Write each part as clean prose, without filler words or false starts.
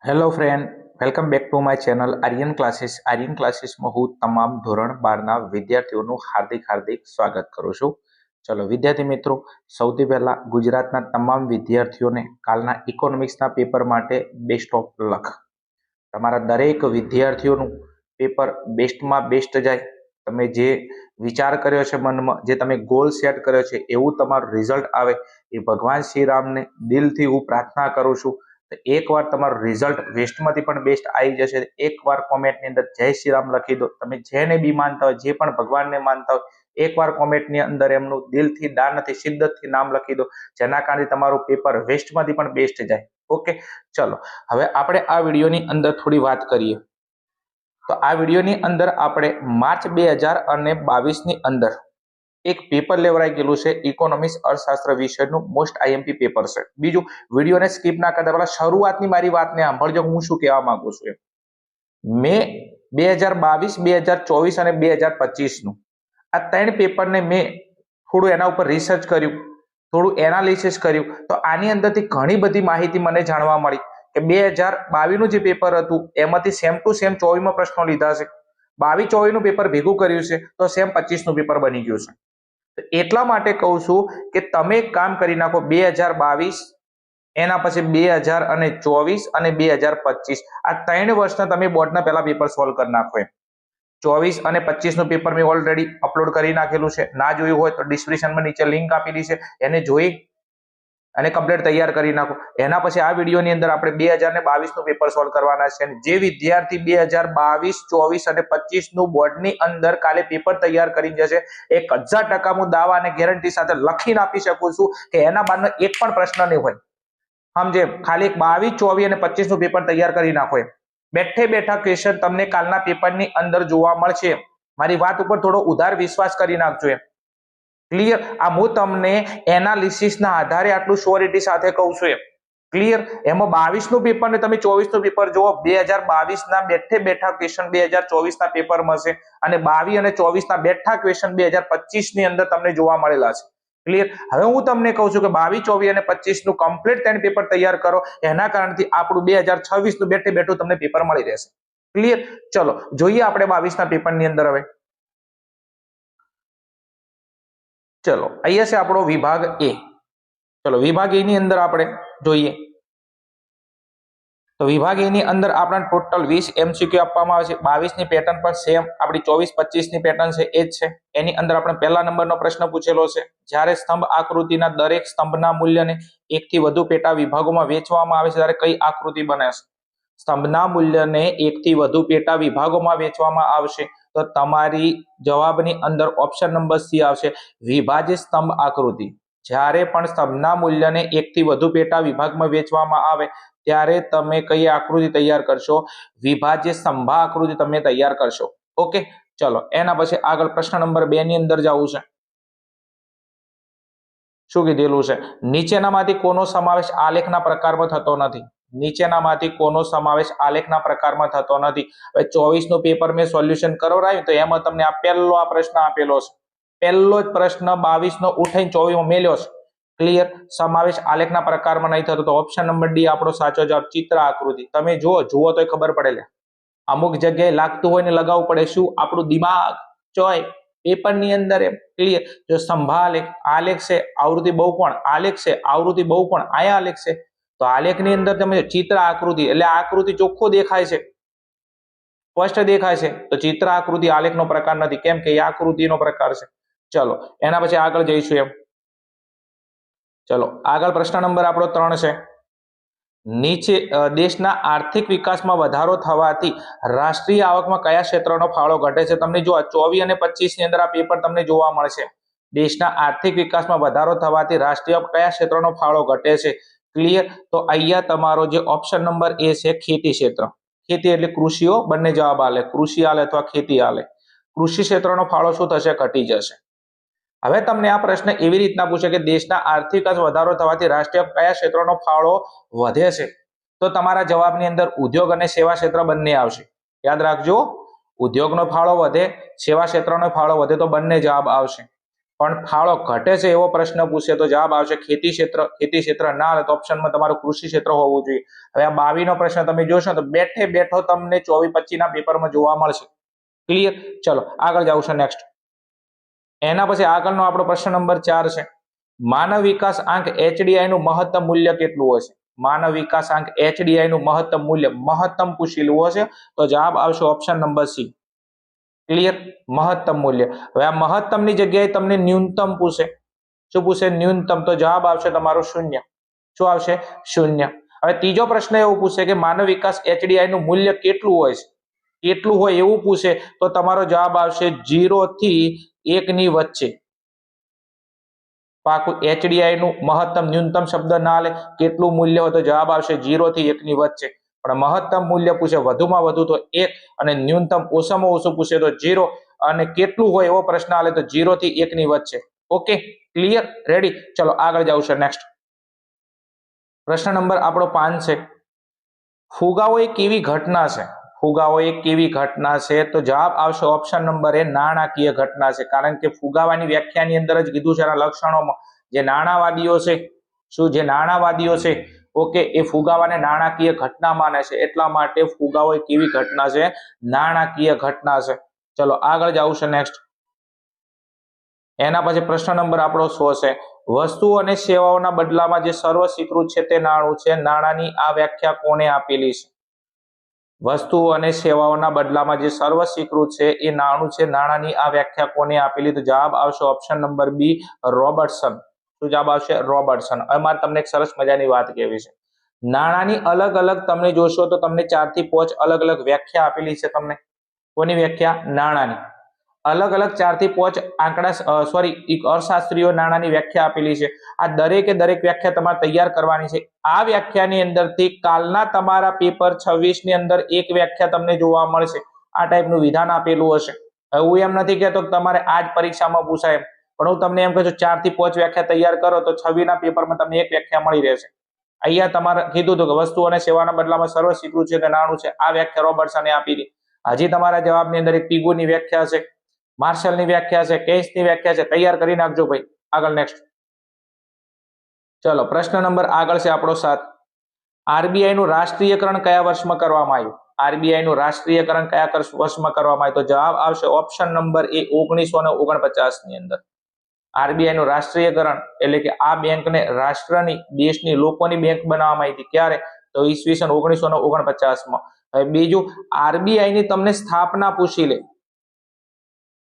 Hello friend, welcome back to my channel Aryan classes. Aryan ક્લાસીસમાં હું તમામ ધોરણ 12ના વિદ્યાર્થીઓનું હાર્દિક સ્વાગત કરું છું. ચલો વિદ્યાર્થી મિત્રો, સૌથી પહેલા ગુજરાતના તમામ વિદ્યાર્થીઓને કાલના ઇકોનોમિક્સના પેપર માટે બેસ્ટ ઓફ લક. તમારા દરેક વિદ્યાર્થીઓનું પેપર બેસ્ટમાં બેસ્ટ જાય. તમે જે વિચાર કર્યો છે મનમાં, જે તમે ગોલ સેટ કર્યો છે એવું તમારું રિઝલ્ટ આવે એ ભગવાન શ્રી રામને દિલથી હું પ્રાર્થના કરું છું. એકવાર તમારું રિઝલ્ટ વેસ્ટમાંથી પણ બેસ્ટ આવી જશે. એકવાર કોમેન્ટની અંદર જય શ્રી રામ લખી દો. તમે જેને બી માનતા હોય, જે પણ ભગવાનને માનતા હોય, એકવાર કોમેન્ટની અંદર એમનું દિલથી, દાનથી, શિદ્દતથી નામ લખી દો, જેના કારણે તમારું પેપર વેસ્ટમાંથી પણ બેસ્ટ જાય. ઓકે, ચલો હવે આપણે આ વિડીયોની અંદર થોડી વાત કરીએ. તો આ વિડીયોની અંદર આપણે માર્ચ 2022ની અંદર એક પેપર લેવરાઈ ગયેલું છે, ઇકોનોમિક્સ અર્થશાસ્ત્ર વિષયનું મોસ્ટ આઈએમપી પેપર છે. બીજું, વિડીયોને સ્કીપ ના કરતા પહેલા શરૂઆતની મારી વાતને સાંભળજો, હું શું કહેવા માંગુ છું. મે 2022, 2024 અને 2025 નું આ ત્રણ પેપરને મેં થોડું એના ઉપર રિસર્ચ કર્યું, થોડું એનાલિસિસ કર્યું, તો આની અંદરથી ઘણી બધી માહિતી મને જાણવા મળી કે 2022 નું જે પેપર હતું એમાંથી સેમ ટુ સેમ 24માં પ્રશ્નો લીધા છે. 22-24 નું પેપર ભેગું કર્યું છે તો સેમ 25 નું પેપર બની ગયું છે. એટલા માટે કહું છું કે તમે એક કામ કરી નાખો, 2022, એના પછી 2024 અને 2025 આ 3 વર્ષના તમે બોર્ડના પહેલા પેપર સોલ્વ કરી નાખો. 24 અને 25 નું પેપર મેં ઓલરેડી અપલોડ કરી નાખેલું છે. ના જોયું હોય તો ડિસ્ક્રિપ્શનમાં નીચે લિંક આપેલી છે, એને જોઈ અને કમ્પ્લીટ તૈયાર કરી નાખો. એના પછી આ વિડીયોની અંદર આપણે 2022 નું પેપર સોલ્વ કરવાના છે. જે વિદ્યાર્થી 2022, 24 અને 25 નું બોર્ડની અંદર કાલે પેપર તૈયાર કરી જશે, 1000% હું દાવા અને ગેરંટી સાથે લખીને આપી શકું છું કે એના બાદનો એક પણ પ્રશ્ન નહીં હોય. સમજે? ખાલી 22, 24 અને 25 નું પેપર તૈયાર કરી નાખો. બેઠે બેઠા ક્વેશ્ચન તમને કાલના પેપરની અંદર જોવા મળશે. મારી વાત ઉપર થોડો ઉધાર વિશ્વાસ કરી નાખજો. ક્લિયર? આ હું તમને એનાલિસિસના આધારે આટલું શ્યોરિટી સાથે કહું છું. ક્લિયર? એમાં 22 નું પેપર ને તમે 24 નું પેપર જુઓ, 2022 ના બેઠે બેઠા ક્વેશ્ચન 2024 ના પેપર મળશે અને 22 અને 24 ના બેઠા ક્વેશ્ચન 2025 ની અંદર તમને જોવા મળેલા છે. ક્લિયર? હવે હું તમને કહું છું કે 22, 24 અને 25 નું કમ્પ્લીટ 3 પેપર તૈયાર કરો, એના કારણથી આપણું 2026 નું બેઠે બેઠું તમને પેપર મળી રહેશે. ક્લિયર? ચલો જોઈએ આપણે 22 ના પેપરની અંદર. હવે ચલો અહીંયા છે આપણો વિભાગ એ. ચલો વિભાગ એ ની અંદર આપણે જોઈએ તો વિભાગ એ ની અંદર આપણને ટોટલ 20 એમસીક્યુ આપવામાં આવે છે. 22 ની પેટર્ન પર સેમ આપણી 24-25 ની પેટર્ન છે એ જ છે. એની અંદર આપણે પહેલા નંબરનો પ્રશ્ન પૂછેલો છે, જ્યારે સ્તંભ આકૃતિના દરેક સ્તંભના મૂલ્યને એકથી વધુ પેટા વિભાગોમાં વેચવામાં આવે છે ત્યારે કઈ આકૃતિ બને છે? સ્તંભના મૂલ્યને એકથી વધુ પેટા વિભાગોમાં વેચવામાં આવશે તો તમારી જવાબની અંદર ઓપ્શન નંબર સી આવશે, વિભાજ્ય સ્તંભ આકૃતિ. જ્યારે પણ સ્તંભના મૂલ્યને એકથી વધુ પેટા વિભાગમાં વેચવામાં આવે ત્યારે તમે કઈ આકૃતિ તૈયાર કરશો? વિભાજ્ય સ્તંભ આકૃતિ તમે તૈયાર કરશો. ઓકે, ચલો એના પછી આગળ પ્રશ્ન નંબર 2 ની અંદર જવું છે. શું કીધેલું છે? નીચેનામાંથી કોનો સમાવેશ આલેખના પ્રકારમાં થતો નથી? નીચેનામાંથી કોનો સમાવેશ આલેખના પ્રકારમાં થતો નથી? હવે 24 નું પેપર મેં સોલ્યુશન કરાવ્યું તો એમાં તમને આ પહેલો આ પ્રશ્ન આપેલો છે. પહેલો જ પ્રશ્ન 22 નો ઉઠાઈને 24 માં મેલ્યો છે. ક્લિયર? સમાવેશ આલેખના પ્રકારમાં નહીં થતો તો ઓપ્શન નંબર ડી આપણો સાચો જવાબ, ચિત્ર આકૃતિ. તમે જુઓ તો ખબર પડે. અમુક જગ્યાએ લાગતું હોય ને લગાવવું પડે. શું? આપણું દિમાગ ચોય પેપરની અંદર. એમ ક્લિયર? જો સ્તંભાલેખ, આલેખ છે, આવૃત્તિ બહુકોણ, આલેખ છે, આવૃત્તિ બહુકોણ, આયા આલેખ છે, તો આલેખની અંદર તમે ચિત્ર આકૃતિ એટલે આકૃતિ ચોખ્ખો દેખાય છે, સ્પષ્ટ દેખાય છે, તો ચિત્ર આકૃતિ આલેખનો પ્રકાર નથી, કેમ કે એ આકૃતિનો પ્રકાર છે. ચલો એના પછી આગળ જઈશું. એમ ચલો આગળ પ્રશ્ન નંબર આપણો 3 છે. નીચે દેશના આર્થિક વિકાસમાં વધારો થવાથી રાષ્ટ્રીય આવકમાં કયા ક્ષેત્રનો ફાળો ઘટે છે? તમને જો 24 અને 25 ની અંદર આ પેપર તમને જોવા મળશે. દેશના આર્થિક વિકાસમાં વધારો થવાથી રાષ્ટ્રીય કયા ક્ષેત્રનો ફાળો ઘટે છે? ક્લિયર? તો અહીંયા તમારો જે ઓપ્શન નંબર એ છે, ખેતી ક્ષેત્ર. ખેતી એટલે કૃષિઓ, બંને જવાબ આલે, કૃષિ આલે અથવા ખેતી આલે. કૃષિ ક્ષેત્રનો ફાળો શું થશે? ઘટી જશે. હવે તમને આ પ્રશ્ન એવી રીતના પૂછે કે દેશના આર્થિક વિકાસ વધારો થવાથી રાષ્ટ્રીય કયા ક્ષેત્રનો ફાળો વધે છે? તો તમારા જવાબની અંદર ઉદ્યોગ અને સેવા ક્ષેત્ર બંને આવશે. યાદ રાખજો, ઉદ્યોગનો ફાળો વધે, સેવા ક્ષેત્રનો ફાળો વધે તો બંને જવાબ આવશે. પણ ફાળો ઘટે છે એવો પ્રશ્ન પૂછે તો જવાબ આવશે ખેતી ક્ષેત્ર ના આવે તો ઓપ્શનમાં તમારું કૃષિ ક્ષેત્ર હોવું જોઈએ. હવે આ 22 નો પ્રશ્ન તમે જોશો તો બેઠે બેઠો તમને 24-25 ના પેપરમાં જોવા મળશે. ક્લિયર? ચલો આગળ જાવશું નેક્સ્ટ. એના પછી આગળનો આપણો પ્રશ્ન નંબર 4 છે. માનવ વિકાસ આંક HDI નું મહત્તમ મૂલ્ય કેટલું હશે? માનવ વિકાસ આંક HDI નું મહત્તમ મૂલ્ય મહત્તમ પૂછેલું હશે તો જવાબ આવશે ઓપ્શન નંબર સી. ક્લિયર? મહત્તમ મૂલ્ય. હવે આ મહત્તમની જગ્યાએ તમને ન્યૂનતમ પૂછે. શું પૂછે? ન્યૂનતમ. તો જવાબ આવશે તમારો 0. શું આવશે? 0. હવે ત્રીજો પ્રશ્ન એવો પૂછે કે માનવ વિકાસ HDI નું મૂલ્ય કેટલું હોય છે? કેટલું હોય એવું પૂછે તો તમારો જવાબ આવશે 0 થી 1 ની વચ્ચે. પાકું HDI નું મહત્તમ ન્યૂનતમ શબ્દ ના લે, કેટલું મૂલ્ય હોય તો જવાબ આવશે 0 થી 1 ની વચ્ચે. પણ મહત્તમ મૂલ્ય પૂછે વધુમાં વધુ તો 1 અને ન્યૂનતમ ઓછામાં ઓછું પૂછે તો 0 અને કેટલું હોય એવો પ્રશ્ન આલે તો 0 થી 1 ની વચ્ચે. Okay, clear? રેડી? ચલો આગળ જાવશે નેક્સ્ટ. પ્રશ્ન નંબર આપણો 5 છે. ફુગાવો એ કેવી ઘટના છે? ફુગાવો એક કેવી ઘટના છે તો જવાબ આવશે ઓપ્શન નંબર એ નાણાકીય ઘટના છે. કારણ કે ફુગાવાની વ્યાખ્યાની અંદર જ કીધું છે એના લક્ષણોમાં જે નાણાવાદીઓ છે, શું જે નાણાવાદીઓ છે ઓકે એ ફુગાવાને નાણાકીય ઘટના માને છે. એટલા માટે ફુગાવો એક કેવી ઘટના છે? નાણાકીય ઘટના છે. ચલો આગળ જાવું છે નેક્સ્ટ. એના પછી પ્રશ્ન નંબર આપણો 100 છે. વસ્તુઓ અને સેવાઓના બદલામાં જે સર્વ સ્વીકૃત છે તે નાણું છે. નાણાંની આ વ્યાખ્યા કોણે આપેલી છે? વસ્તુઓ અને સેવાઓના બદલામાં જે સર્વ સ્વીકૃત છે એ નાણું છે. નાણાંની આ વ્યાખ્યા કોને આપેલી? તો જવાબ આવશે ઓપ્શન નંબર બી, રોબર્ટસન. શું જવાબ આવશે? રોબર્ટસન. હવે મારે તમને એક સરસ મજાની વાત કહેવી છે. નાણાંની અલગ અલગ તમે જોશો તો તમને 4 થી 5 અલગ અલગ વ્યાખ્યા આપેલી છે. તમને કોની વ્યાખ્યા? નાણાંની. અલગ અલગ 4 થી 5 અર્થશાસ્ત્રીઓ નાણાંની વ્યાખ્યા આપેલી છે. આ દરેકે દરેક વ્યાખ્યા તમારે તૈયાર કરવાની છે. આ વ્યાખ્યાની અંદરથી કાલના તમારા પેપર 26 ની અંદર એક વ્યાખ્યા તમને જોવા મળશે. આ ટાઈપનું વિધાન આપેલું હશે. હું એમ નથી કહેતો કે તમારે આ જ પરીક્ષામાં પૂછાય, પણ હું તમને એમ કહું છું 4 થી 5 વ્યાખ્યા તૈયાર કરો તો 26 ના પેપરમાં તમને એક વ્યાખ્યા મળી રહેશે. અહીંયા તમારે કીધું હતું કે વસ્તુ અને સેવાના બદલામાં સર્વ સ્વીકૃત છે તે નાણું છે. આ વ્યાખ્યા રોબર્ટસને આપી હતી. હજી તમારા જવાબની અંદર એક પિગુની વ્યાખ્યા છે, માર્શલની વ્યાખ્યા છે, કેન્સની વ્યાખ્યા છે. તૈયાર કરી નાખજો ભાઈ. આગળ નેક્સ્ટ. ચલો પ્રશ્ન નંબર આગળ છે આપણો 7. આરબીઆઈ નું રાષ્ટ્રીયકરણ કયા વર્ષમાં કરવામાં આવ્યું? આરબીઆઈ નું રાષ્ટ્રીયકરણ કયા વર્ષમાં કરવામાં આવ્યું? તો જવાબ આવશે ઓપ્શન નંબર એ 1949 ની અંદર. આરબીઆઈ નું રાષ્ટ્રીયકરણ એટલે કે આ બેંકને રાષ્ટ્રની, દેશની, લોકોની બેંક બનાવવામાં આવી હતી. ક્યારે? તો ઈસવીસન 1949 માં. હવે બીજું, આરબીઆઈ ની તમને સ્થાપના પૂછી લે.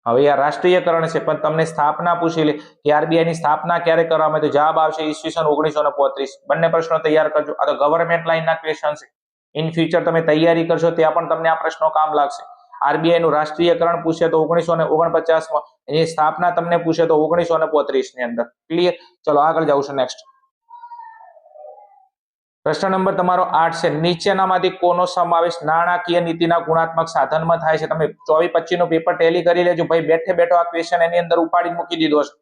હવે આ રાષ્ટ્રીયકરણ છે પણ તમને સ્થાપના પૂછી લે કે આરબીઆઈ ની સ્થાપના ક્યારે કરવામાં આવી? તો જવાબ આવશે ઈસવીસન 1935. બંને પ્રશ્નો તૈયાર કરજો. આ તો ગવર્નમેન્ટ લાઈનના ક્વેશ્ચન છે. ઇન ફ્યુચર તમે તૈયારી કરશો ત્યાં પણ તમને આ પ્રશ્નો કામ લાગશે. આરબીઆઈ નું રાષ્ટ્રીયકરણ પૂછે તો 1949 માં, એની સ્થાપના તમને પૂછે તો 1935 ની અંદર. ક્લિયર? ચલો આગળ જાવ છું નેક્સ્ટ. પ્રશ્ન નંબર તમારો 8 છે. નીચેનામાંથી કોનો સમાવેશ નાણાકીય નીતિના ગુણાત્મક સાધનમાં થાય છે? તમે 24-25 નું પેપર ટેલી કરી લેજો ભાઈ. બેઠે બેઠો આ ક્વેશ્ચન એની અંદર ઉપાડી મૂકી દીધો છે.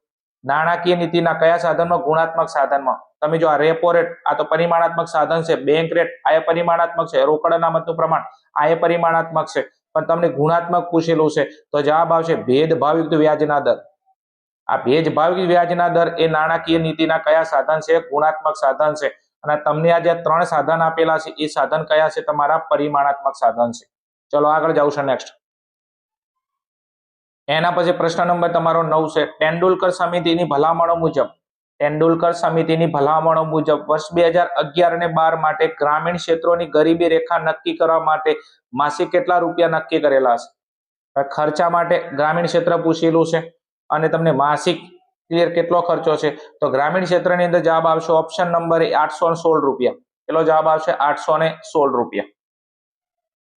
નાણાકીય નીતિના કયા સાધનમાં? ગુણાત્મક સાધનમાં. તમે જો આ રેપો રેટ, આ તો પરિમાણાત્મક સાધન છે. બેંક રેટ, આ એ પરિમાણાત્મક છે. રોકડ અનામતનું પ્રમાણ, આ એ પરિમાણાત્મક છે. પણ તમને ગુણાત્મક પૂછેલું છે તો જવાબ આવશે ભેદભાવયુક્ત વ્યાજના દર. આ ભેદભાવયુક્ત વ્યાજના દર એ નાણાકીય નીતિના કયા સાધન છે? ગુણાત્મક સાધન છે. અને તમને આ જે 3 સાધન આપેલા છે એ સાધન કયા છે? તમારા પરિમાણાત્મક સાધન છે. ચલો આગળ જાવ છે નેક્સ્ટ. એના પછી પ્રશ્ન નંબર તમારો 9 છે. તેંડુલકર સમિતિની ભલામણો મુજબ, તેંડુલકર સમિતિની ભલામણો મુજબ વર્ષ 2011 અને 12 માટે ગ્રામીણ ક્ષેત્રોની ગરીબી રેખા નક્કી કરવા માટે માસિક કેટલા રૂપિયા નક્કી કરેલા છે? ખર્ચા માટે ગ્રામીણ ક્ષેત્ર પૂછેલું છે અને તમને માસિક ક્લિયર કેટલો ખર્ચો છે? તો ગ્રામીણ ક્ષેત્રની અંદર જવાબ આવશે ઓપ્શન નંબર 816 રૂપિયા. કેટલો જવાબ આવશે? 816 રૂપિયા.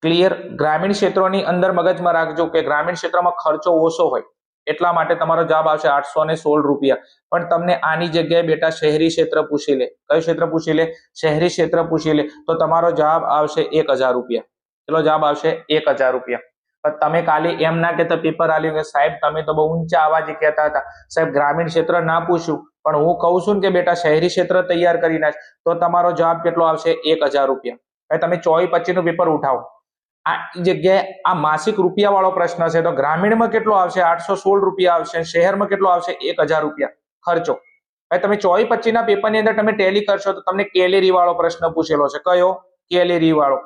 ક્લિયર? ગ્રામીણ ક્ષેત્રોની અંદર મગજમાં રાખજો કે ગ્રામીણ ક્ષેત્રમાં ખર્ચો ઓછો હોય એટલા માટે તમારો જવાબ આવશે 816 રૂપિયા. પણ તમને આની જગ્યાએ બેટા શહેરી ક્ષેત્ર પૂછી લે. કયું ક્ષેત્ર પૂછી લે? શહેરી ક્ષેત્ર પૂછી લે તો તમારો જવાબ આવશે 1000 રૂપિયા. કેટલો જવાબ આવશે? 1000 રૂપિયા. પણ તમે કાલે એમ ના કહેતા પેપર આલ્યું કે સાહેબ તમે તો બહુ ઊંચા અવાજે કહેતા હતા સાહેબ ગ્રામીણ ક્ષેત્ર ના પૂછ્યું, પણ હું કહું છું કે બેટા શહેરી ક્ષેત્ર તૈયાર કરી નાખ તો તમારો જવાબ કેટલો આવશે? 1000 રૂપિયા. હવે તમે 24-25 નું પેપર ઉઠાવો. આ જગ્યાએ આ માસિક રૂપિયા વાળો પ્રશ્ન છે તો ગ્રામીણમાં કેટલો આવશે 816 રૂપિયા આવશે, શહેરમાં કેટલો આવશે 1000 રૂપિયા ખર્ચો. હવે તમે 24-25 ના પેપરની અંદર તમે ટેલી કરશો તો તમને કેલેરી વાળો પ્રશ્ન પૂછેલો છે. કયો? કેલેરી વાળો.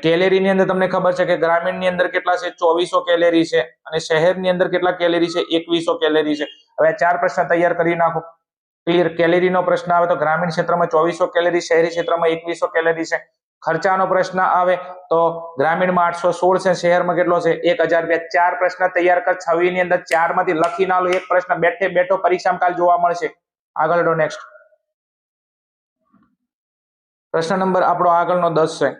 કેલેરી ની અંદર તમને ખબર છે કે ગ્રામીણની અંદર કેટલા છે 2400 કેલેરી છે અને શહેરની અંદર કેટલા કેલેરી છે 2100 કેલેરી છે. હવે ચાર પ્રશ્ન તૈયાર કરી નાખો. ક્લિયર. કેલેરી નો પ્રશ્ન આવે તો ગ્રામીણ ક્ષેત્રમાં 2400 કેલેરી, શહેરી ક્ષેત્રમાં 2100 કેલેરી છે. ખર્ચાનો પ્રશ્ન આવે તો ગ્રામીણમાં 816 છે, શહેરમાં કેટલો છે 1000 રૂપિયા. ચાર પ્રશ્ન તૈયાર કર. 26 ની અંદર ચાર માંથી લખી ના લો એક પ્રશ્ન બેઠે બેઠો પરીક્ષામાં કાલ જોવા મળશે. આગળ નો નેક્સ્ટ પ્રશ્ન નંબર આપણો આગળનો 10 છે.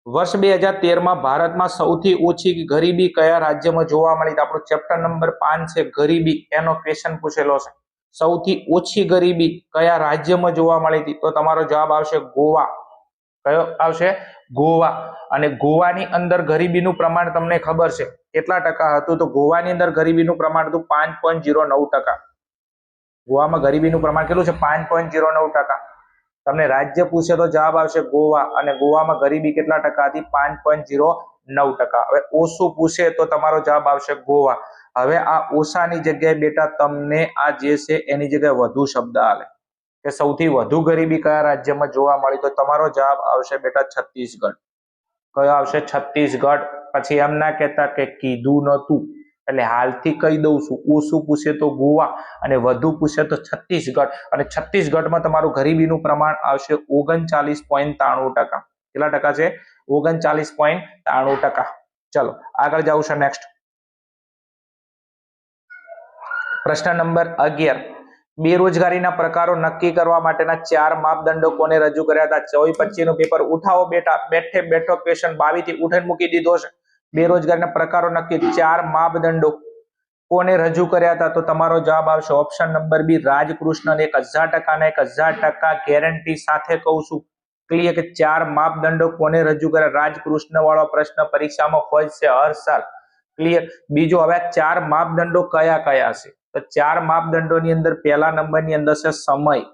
વર્ષ 2013 માં ભારતમાં સૌથી ઓછી ગરીબી કયા રાજ્યમાં જોવા મળી? તો આપણો ચેપ્ટર નંબર 5 છે ગરીબી, એનો ક્વેશ્ચન પૂછેલો છે. સૌથી ઓછી ગરીબી કયા રાજ્યમાં જોવા મળી હતી? તો તમારો જવાબ આવશે ગોવા. કયો આવશે? ગોવા. અને ગોવાની અંદર ગરીબીનું પ્રમાણ તમને ખબર છે કેટલા ટકા હતું? તો ગોવાની અંદર ગરીબીનું પ્રમાણ હતું 5.09%. ગોવામાં ગરીબીનું પ્રમાણ કેટલું છે? 5.09%. તમને રાજ્ય પૂછે તો જવાબ આવશે ગોવા અને ગોવામાં ગરીબી કેટલા ટકા હતી? 5.09%. હવે ઓછું પૂછે તો તમારો જવાબ આવશે ગોવા. હવે આ ઓછાની જગ્યાએ બેટા તમને આ જે છે એની જગ્યાએ વધુ શબ્દ આલે કે સૌથી વધુ ગરીબી કયા રાજ્યમાં જોવા મળી? તો તમારો જવાબ આવશે બેટા છત્તીસગઢ. કયો આવશે? છત્તીસગઢ. પછી એમ ના કહેતા કે કીધું નતું, એટલે હાલથી કહી દઉં છું. ઓછું પૂછે તો ગોવા અને વધુ પૂછે તો છત્તીસગઢ. અને છત્તીસગઢમાં તમારું ગરીબીનું પ્રમાણ આવશે 39.93%. કેટલા ટકા છે? 39.93%. ચલો આગળ જાઉં છે નેક્સ્ટ પ્રશ્ન નંબર 11. બેરોજગારીના પ્રકારો નક્કી કરવા માટેના ચાર માપદંડો કોને રજૂ કર્યા હતા? 24-25 નું પેપર ઉઠાવો બેટા. બેઠે બેઠો ક્વેશ્ચન 22 થી ઉઠીને મૂકી દીધો છે. બેરોજગારીના પ્રકારો નક્કી ચાર માપદંડો કોને રજૂ કર્યા હતા? તો તમારો જવાબ આવશે ઓપ્શન નંબર બી રાજકૃષ્ણ. 1000% ને 1000% ગેરંટી સાથે કહું છું. ક્લિયર કે ચાર માપદંડો કોને રજૂ કર્યા? રાજકૃષ્ણ વાળો પ્રશ્ન પરીક્ષામાં હોય છે હર સાલ. ક્લિયર. બીજો હવે ચાર માપદંડો કયા કયા છે? તો ચાર માપદંડોની અંદર પહેલા નંબરની અંદર છે સમય,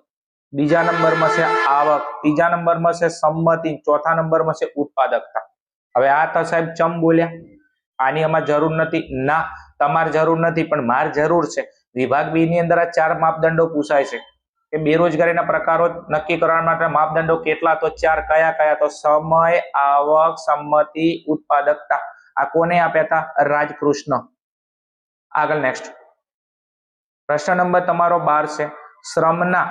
બીજા નંબરમાં છે આવક, ત્રીજા નંબરમાં છે સંમતિ, ચોથા નંબરમાં છે ઉત્પાદકતા. હવે આ તો સાહેબ ચમ બોલ્યા, આની અમાર જરૂર નથી. ના, તમારે જરૂર નથી પણ માર જરૂર છે. વિભાગ બી ની અંદર આ ચાર માપદંડો પૂછાય છે કે બેરોજગારીના પ્રકારો નક્કી કરવા માટે માપદંડો કેટલા? તો ચાર. કયા કયા? તો સમય, આવક, સંમતિ, ઉત્પાદકતા. આ કોને આપ્યા હતા? રાજકૃષ્ણ. આગળ નેક્સ્ટ પ્રશ્ન નંબર તમારો 12 છે. શ્રમના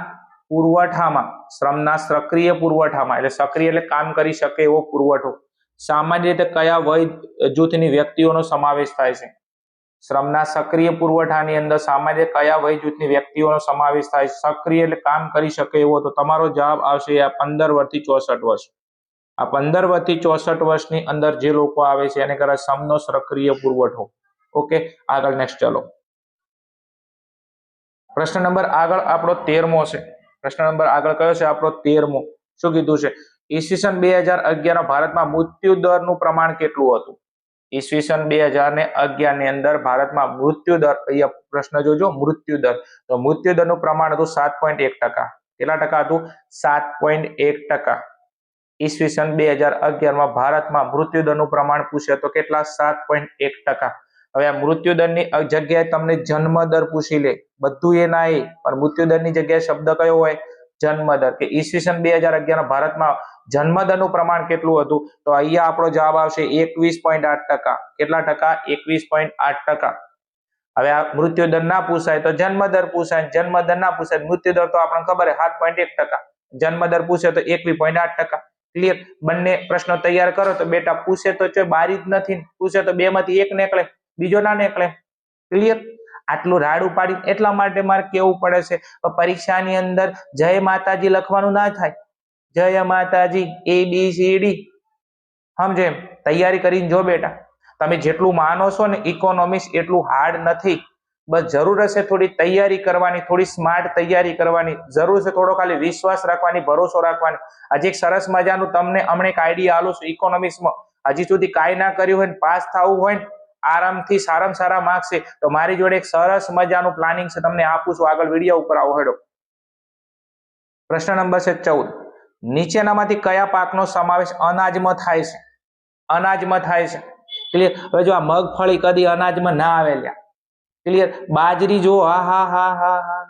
પુરવઠામાં, શ્રમના સક્રિય પુરવઠામાં, એટલે સક્રિય એટલે કામ કરી શકે એવો પુરવઠો, સામાન્ય રીતે કયા વય જૂથની વ્યક્તિઓનો સમાવેશ થાય છે? શ્રમના સક્રિય પુરવઠાની અંદર સામાન્ય કયા વય જૂથની વ્યક્તિઓનો સમાવેશ થાય છે? સક્રિય એટલે કામ કરી શકે એવો. તો તમારો જવાબ આવશે આ 15 વર્ષથી 64 વર્ષ. આ 15 વર્ષથી 64 વર્ષની અંદર જે લોકો આવે છે એને કહેવાય શ્રમનો સક્રિય પુરવઠો. ઓકે, આગળ નેક્સ્ટ ચલો. પ્રશ્ન નંબર આગળ આપણો 13મો છે. પ્રશ્ન નંબર આગળ કયો છે? આપણો 13મો. શું કીધું છે? ઈસવીસન 2011 ભારતમાં મૃત્યુ દરનું પ્રમાણ કેટલું હતું? ઈસવીસન 2011 ની અંદર ભારતમાં મૃત્યુ દર, અહીંયા પ્રશ્ન જોજો, મૃત્યુ દર. તો મૃત્યુ દરનું પ્રમાણ હતું 7.1%. કેટલા ટકા હતું? 7.1%. ઈસવીસન 2011 માં ભારતમાં મૃત્યુ દરનું પ્રમાણ પૂછે તો કેટલા? 7.1%. હવે આ મૃત્યુદરની જગ્યાએ તમને જન્મદર પૂછી લે, બધું એ ના પણ મૃત્યુદરની જગ્યાએ શબ્દ કયો હોય? જન્મદર. કે ઈસવીસન 2011 ભારતમાં જન્મદરનું પ્રમાણ કેટલું હતું? તો અહીંયા આપણો જવાબ આવશે 21.8%. કેટલા ટકા? 21.8%. હવે આ મૃત્યુદર ના પૂછાય તો જન્મદર પૂછાય, જન્મદર ના પૂછાય મૃત્યુદર તો આપણને ખબર છે 7.1%. જન્મદર પૂછે તો 21.8%. ક્લિયર. બંને પ્રશ્નો તૈયાર કરો તો બેટા પૂછે તો છે બારી જ નથી, પૂછે તો બે માંથી એક નીકળે, બીજો ના નીકળે. ક્લિયર. આટલું રાડું પાડી એટલા માટે મારે કેવું પડે છે પરીક્ષાની અંદર જય માતાજી લખવાનું ના થાય. જય માતાજી ABCD સમજે? તૈયારી કરીને જો બેટા. તમે જેટલું માનો છો ને ઇકોનોમિક્સ એટલું હાર્ડ નથી. બસ જરૂર હશે થોડી તૈયારી કરવાની, થોડી સ્માર્ટ તૈયારી કરવાની જરૂર છે, થોડો ખાલી વિશ્વાસ રાખવાની, ભરોસો રાખવાની. હજી એક સરસ મજાનું તમને હમણાં એક આઈડિયા આલું છું ઇકોનોમિક્સમાં. હજી સુધી કાંઈ ના કર્યું હોય ને પાસ થવું હોય ને આરામથી સારામાં સારા માર્ક્સ છે તો મારી જોડે એક સરસ મજાનું પ્લાનિંગ છે, તમને આપું છું. આગળ વિડીયો ઉપર આવો હેડો. પ્રશ્ન નંબર છે 14. નીચેનામાંથી કયા પાકનો સમાવેશ અનાજમાં થાય છે? અનાજમાં થાય છે. ક્લિયર. હવે જો આ મગફળી કદી અનાજમાં ના આવે લ્યા. ક્લિયર. બાજરી જો હા હા હા હા હા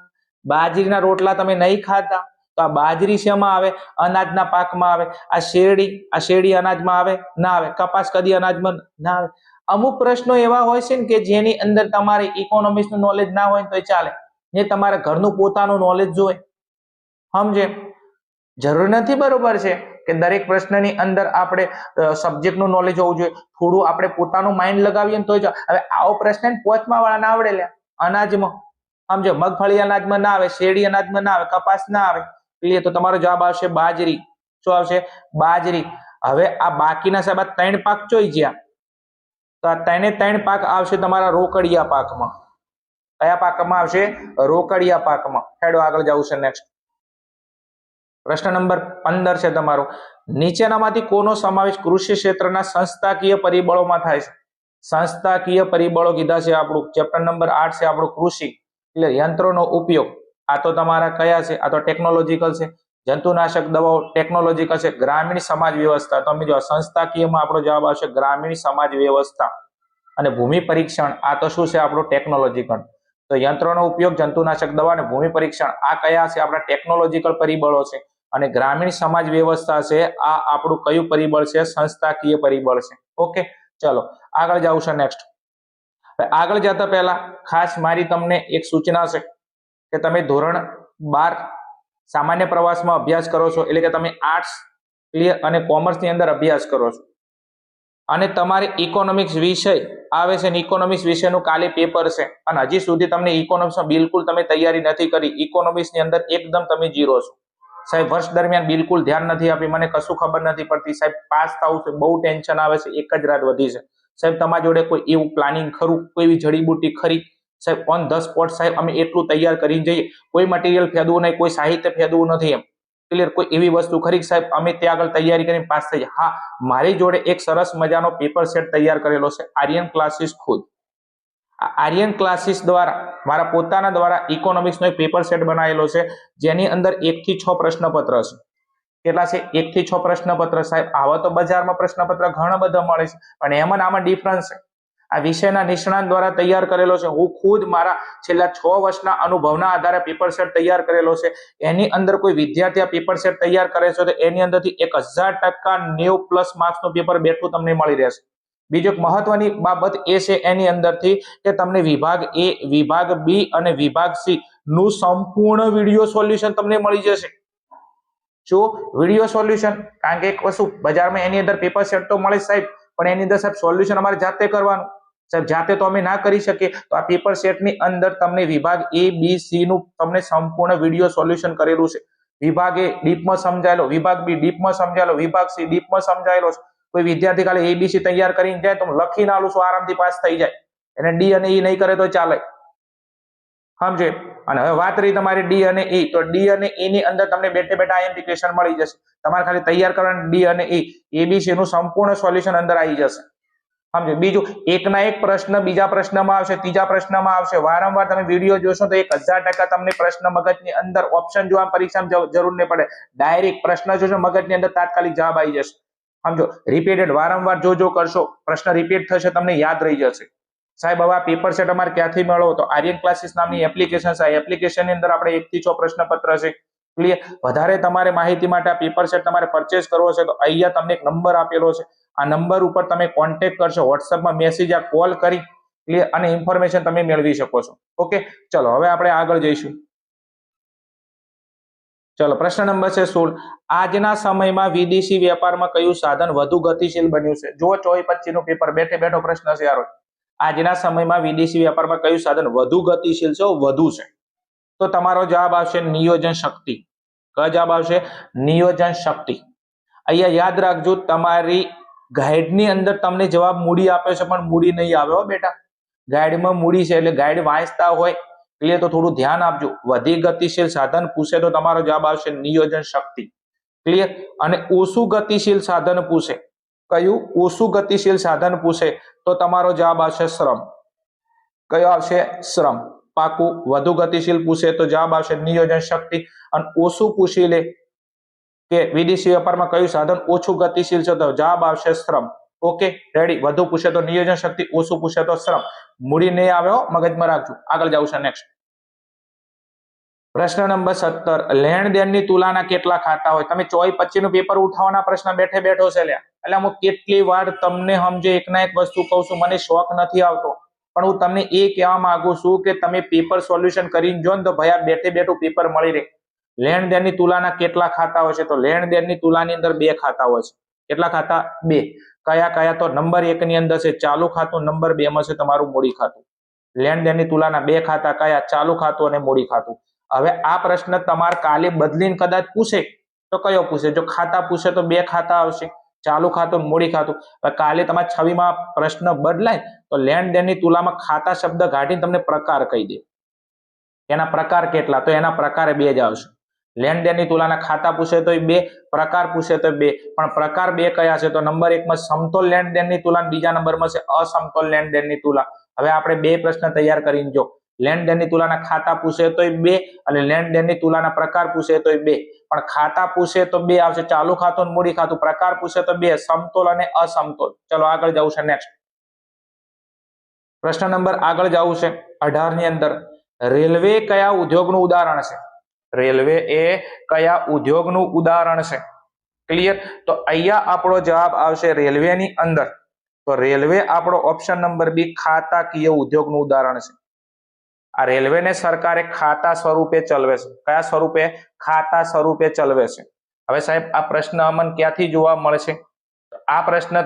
બાજરીના રોટલા તમે નહીં ખાતા તો આ બાજરી શેમાં આવે? અનાજના પાકમાં આવે. આ શેરડી અનાજમાં આવે? ના આવે. કપાસ કદી અનાજમાં ના આવે. અમુક પ્રશ્નો એવા હોય છે ને કે જેની અંદર તમારે ઇકોનોમિક્સ નું નોલેજ ના હોય તો ચાલે, જે તમારે ઘરનું પોતાનું નોલેજ જોઈએ. સમજે? જરૂર નથી, બરોબર છે, કે દરેક પ્રશ્નની અંદર આપણે સબ્જેક્ટનું નોલેજ હોવું જોઈએ. થોડું આપણે પોતાનું માઇન્ડ લગાવીએ ને તો જ. હવે આવો પ્રશ્ન પોચમાં વાળા ના આવડે લે. અનાજમાં સમજો, મગફળી અનાજમાં ના આવે, શેરડી અનાજમાં ના આવે, કપાસ ના આવે. ક્લિયર. તો તમારો જવાબ આવશે બાજરી. શું આવશે? બાજરી. હવે આ બાકીના સાહેબ આ 3 પાક જોઈ ગયા, તો આ 3 પાક આવશે તમારા રોકડિયા પાકમાં. કયા પાકમાં આવશે? રોકડિયા પાકમાં. હેડો આગળ જવું છે. નેક્સ્ટ પ્રશ્ન નંબર 15 છે તમારો. નીચેનામાંથી કોનો સમાવેશ કૃષિ ક્ષેત્રના સંસ્થાકીય પરિબળોમાં થાય છે? સંસ્થાકીય પરિબળો કીધા છે આપણું ચેપ્ટર નંબર 8 છે આપણું કૃષિ. એટલે યંત્રોનો ઉપયોગ, આ તો તમારા કયા છે? આ તો ટેકનોલોજીકલ છે. જંતુનાશક દવાઓ ટેકનોલોજીકલ છે. ગ્રામીણ સમાજ વ્યવસ્થા, તમે જો સંસ્થાકીયમાં આપણો જવાબ આવશે ગ્રામીણ સમાજ વ્યવસ્થા. અને ભૂમિ પરીક્ષણ, આ તો શું છે આપણું? ટેકનોલોજીકલ. તો યંત્રોનો ઉપયોગ, જંતુનાશક દવા અને ભૂમિ પરીક્ષણ આ કયા છે? આપણા ટેકનોલોજીકલ પરિબળો છે. અને ગ્રામીણ સમાજ વ્યવસ્થા છે આ આપણું કયું પરિબળ છે? સંસ્થાકીય પરિબળ છે. ઓકે, ચલો આગળ જાવું છે. નેક્સ્ટ આગળ જતા પહેલા ખાસ મારી તમને એક સૂચના છે કે તમે ધોરણ 12 સામાન્ય પ્રવાસમાં અભ્યાસ કરો છો, એટલે કે તમે આર્ટ્સ ક્લિયર અને કોમર્સની અંદર અભ્યાસ કરો છો, અને તમારે ઇકોનોમિક્સ વિષય આવે છે ને ઇકોનોમિક્સ વિષયનું કાલે પેપર છે, અને હજી સુધી તમને ઇકોનોમિક્સમાં બિલકુલ તમે તૈયારી નથી કરી, ઇકોનોમિક્સની અંદર એકદમ તમે ઝીરો છો સાહેબ. વર્ષ દરમિયાન બિલકુલ ધ્યાન નથી આપી, મને કશું ખબર નથી પડતી સાહેબ. પાસ થવું છે બહુ ટેન્શન આવે છે, એક જ રાત વધી છે સાહેબ. તમારી જોડે કોઈ એવું પ્લાનિંગ ખરું? કોઈ એવી જડીબુટી ખરી સાહેબ? ઓન ધ સ્પોટ સાહેબ અમે એટલું તૈયાર કરીને જઈએ, કોઈ મટીરિયલ ફેદવું નહીં, કોઈ સાહિત્ય ફેદવું નથી એમ. ક્લિયર. કોઈ એવી વસ્તુ ખરી સાહેબ અમે ત્યાં આગળ તૈયારી કરીને પાસ થઈ જાય? હા, મારી જોડે એક સરસ મજાનો પેપર સેટ તૈયાર કરેલો છે આર્યન ક્લાસીસ ખુદ. આ આર્યન ક્લાસીસ દ્વારા મારા પોતાના દ્વારા ઇકોનોમિક્સનો એક પેપર સેટ બનાવેલો છે, જેની અંદર 1 થી 6 પ્રશ્નપત્ર છે. કેટલા છે? 1 થી 6 પ્રશ્નપત્ર સાહેબ. આવા તો બજારમાં પ્રશ્નપત્ર ઘણા બધા મળે છે, પણ એમાં આમાં ડિફરન્સ છે. આ વિષયના નિષ્ણાત દ્વારા તૈયાર કરેલો છે. હું ખુદ મારા છેલ્લા 6 વર્ષના અનુભવના આધારે પેપર સેટ તૈયાર કરેલો છે. એની અંદર કોઈ વિદ્યાર્થી આ પેપર સેટ તૈયાર કરે છે તો એની અંદરથી 1000% 90+ માર્ક્સનું પેપર બેઠું તમને મળી રહેશે. બીજો એક મહત્વની બાબત એ છે એની અંદરથી કે તમને વિભાગ એ, વિભાગ બી અને વિભાગ સી નું સંપૂર્ણ વિડીયો સોલ્યુશન તમને મળી જશે. જો વિડીયો સોલ્યુશન, કારણ કે એક વસ્તુ બજારમાં એની અંદર પેપર સેટ તો મળે સાહેબ, પણ એની અંદર સાહેબ સોલ્યુશન અમારે જાતે કરવાનું સાહેબ. જાતે તો અમે ના કરી શકીએ, તો આ પેપર સેટની અંદર તમને વિભાગ એ, બી, સી નું તમને સંપૂર્ણ વિડીયો સોલ્યુશન કરેલું છે. વિભાગ એ ડીપમાં સમજાયેલો, વિભાગ બી ડીપમાં સમજાયેલો, વિભાગ સી ડીપમાં સમજાયેલો છે. કોઈ વિદ્યાર્થી ખાલી એબીસી તૈયાર કરીને જાય તો લખીને આલું છું, આરામથી પાસ થઈ જાય. એને ડી અને ઈ નહીં કરે તો ચાલે. સમજે? અને હવે વાત રહી તમારી ડી અને ઈ, તો ડી અને ઈ ની અંદર તમને બેઠે બેઠા આઈએમપી ક્વેશ્ચન મળી જશે. તમારે ખાલી તૈયાર કરવાનું ડી અને ઈ, એબીસી નું સંપૂર્ણ સોલ્યુશન અંદર આવી જશે. સમજો? બીજું, એકના એક પ્રશ્ન બીજા પ્રશ્નમાં આવશે, ત્રીજા પ્રશ્નમાં આવશે. વારંવાર તમે વિડીયો જોશો તો 1000% તમને પ્રશ્ન મગજની અંદર ઓપ્શન જોવા પરીક્ષામાં જરૂર નહીં પડે. ડાયરેક્ટ પ્રશ્ન જોશો મગજની અંદર તાત્કાલિક જવાબ આવી જશે. સમજો? રિપીટેડ વારંવાર જો કરશો, પ્રશ્ન રિપીટ થશે, તમને યાદ રહી જશે. સાહેબ હવે આ પેપર સેટ અમારે ક્યાંથી મેળવો? તો આર્યન ક્લાસીસ નામની એપ્લિકેશન છે. આ એપ્લિકેશનની અંદર આપણે 1 થી 6 પ્રશ્નપત્ર છે. ક્લિયર. વધારે તમારે માહિતી માટે આ પેપર સેટ તમારે પરચેસ કરવો છે તો અહીંયા તમને એક નંબર આપેલો છે. આ નંબર ઉપર તમે કોન્ટેક્ટ કરશો, વોટ્સએપમાં મેસેજ આ કોલ કરી ક્લિયર અને ઇન્ફોર્મેશન તમે મેળવી શકો છો. ઓકે, ચલો હવે આપણે આગળ જઈશું. ચલો પ્રશ્ન નંબર છે 16. આજના સમયમાં વિદેશી વેપારમાં કયું સાધન વધુ ગતિશીલ બન્યું છે? જો 24-25 નું પેપર બેઠે બેઠો પ્રશ્ન છે યાર. આજના સમયમાં વિદેશી વેપારમાં કયું સાધન વધુ ગતિશીલ છે? વધુ છે. તો તમારો જવાબ આવશે નિયોજન શક્તિ. કયો જવાબ આવશે? નિયોજન શક્તિ. અહીંયા યાદ રાખજો, તમારી ગાઈડની અંદર તમને જવાબ મૂડી આપ્યો છે, પણ મૂડી નહીં આવે હો બેટા. ગાઈડમાં મૂડી છે એટલે ગાઈડ વાંચતા હોય ક્લિયર તો થોડું ધ્યાન આપજો. વધી ગતિશીલ સાધન પૂછે તો તમારો જવાબ આવશે નિયોજન શક્તિ. ક્લિયર. અને ઓછું ગતિશીલ સાધન પૂછે, કયું? ઓછું ગતિશીલ સાધન પૂછે તો તમારો જવાબ આવશે શ્રમ. કયો આવશે? શ્રમ. પાકું. વધુ ગતિશીલ પૂછે તો જવાબ આવશે નિયોજન શક્તિ. અને ઓછું પૂછી લે કે વિદેશી વેપારમાં કયું સાધન ઓછું ગતિશીલ છે તો જવાબ આવશે શ્રમ. Okay ready. વધુ પૂછે તો નિયોજન શક્તિ, ઓછું પૂછે તો શ્રમ. મૂડી નહીં આવે હો, મગજમાં રાખજો. આગળ જાવ છે નેક્સ્ટ. પ્રશ્ન નંબર 17, લેણ દેણની તુલાના કેટલા ખાતા હોય? તમે 24-25 નું પેપર ઉઠાવવાના પ્રશ્ન બેઠે બેઠો છે લ્યા. એટલે હું કેટલી વાર તમને સમજો એકના એક વસ્તુ કહું છું, મને શોખ નથી આવતો, પણ હું તમને એ કહેવા માંગુ છું કે તમે પેપર સોલ્યુશન કરીને જો ને તો ભાઈ આ બેઠે બેઠું પેપર મળી રહે. લેણ દેણની તુલાના કેટલા ખાતા હોય છે? તો લેણ દેણની તુલાની અંદર 2 ખાતા હોય છે. કેટલા ખાતા? 2. કયા કયા? તો નંબર 1 ની અંદર છે ચાલુ ખાતું, નંબર 2 માં છે તમારું મૂડી ખાતું. લેણ દેણની તુલાના 2 ખાતા કયા? ચાલુ ખાતું અને મૂડી ખાતું. હવે આ પ્રશ્ન તમારે કાલે બદલીને કદાચ પૂછે તો કયો પૂછે? જો ખાતા પૂછે તો 2 ખાતા આવશે, ચાલુ ખાતું, મૂડી ખાતું. કાલે તમારા છવીમાં પ્રશ્ન બદલાય તો લેણ દેણની તુલામાં ખાતા શબ્દ કાઢીને તમને પ્રકાર કહી દે. એના પ્રકાર કેટલા? તો એના પ્રકારે 2 જ આવશે. લેણ દેણની તુલાના ખાતા પૂછે તો 2, પ્રકાર પૂછે તો 2. પણ પ્રકાર 2 કયા છે? તો નંબર 1 માં સમતોલ લેણ દેણની તુલા, બીજા નંબરમાં છે અસમતોલ લેણ દેણની તુલા. હવે આપણે 2 પ્રશ્ન તૈયાર કરીને જો લેણ દેણની તુલાના ખાતા પૂછે તો 2 અને લેણ દેણની તુલાના પ્રકાર પૂછે તો 2. પણ ખાતા પૂછે તો 2 આવશે, ચાલુ ખાતું અને મૂડી ખાતું. પ્રકાર પૂછે તો 2, સમતોલ અને અસમતોલ. ચલો આગળ જવું છે નેક્સ્ટ. પ્રશ્ન નંબર આગળ જવું છે 18 ની અંદર, રેલવે કયા ઉદ્યોગનું ઉદાહરણ છે? રેલવે એ કયા ઉદ્યોગનું ઉદાહરણ છે? ક્લિયર? તો અહીંયા આપણો જવાબ આવશે રેલવેની અંદર. તો રેલવે આપણો ઓપ્શન નંબર બી ખાતાકીય ઉદ્યોગનું ઉદાહરણ છે. આ રેલવેને સરકારે ખાતા સ્વરૂપે ચલાવે છે. કયા સ્વરૂપે? ખાતા સ્વરૂપે ચલાવે છે. હવે સાહેબ આ પ્રશ્ન અમને ક્યાંથી જોવા મળશે? આ પ્રશ્ન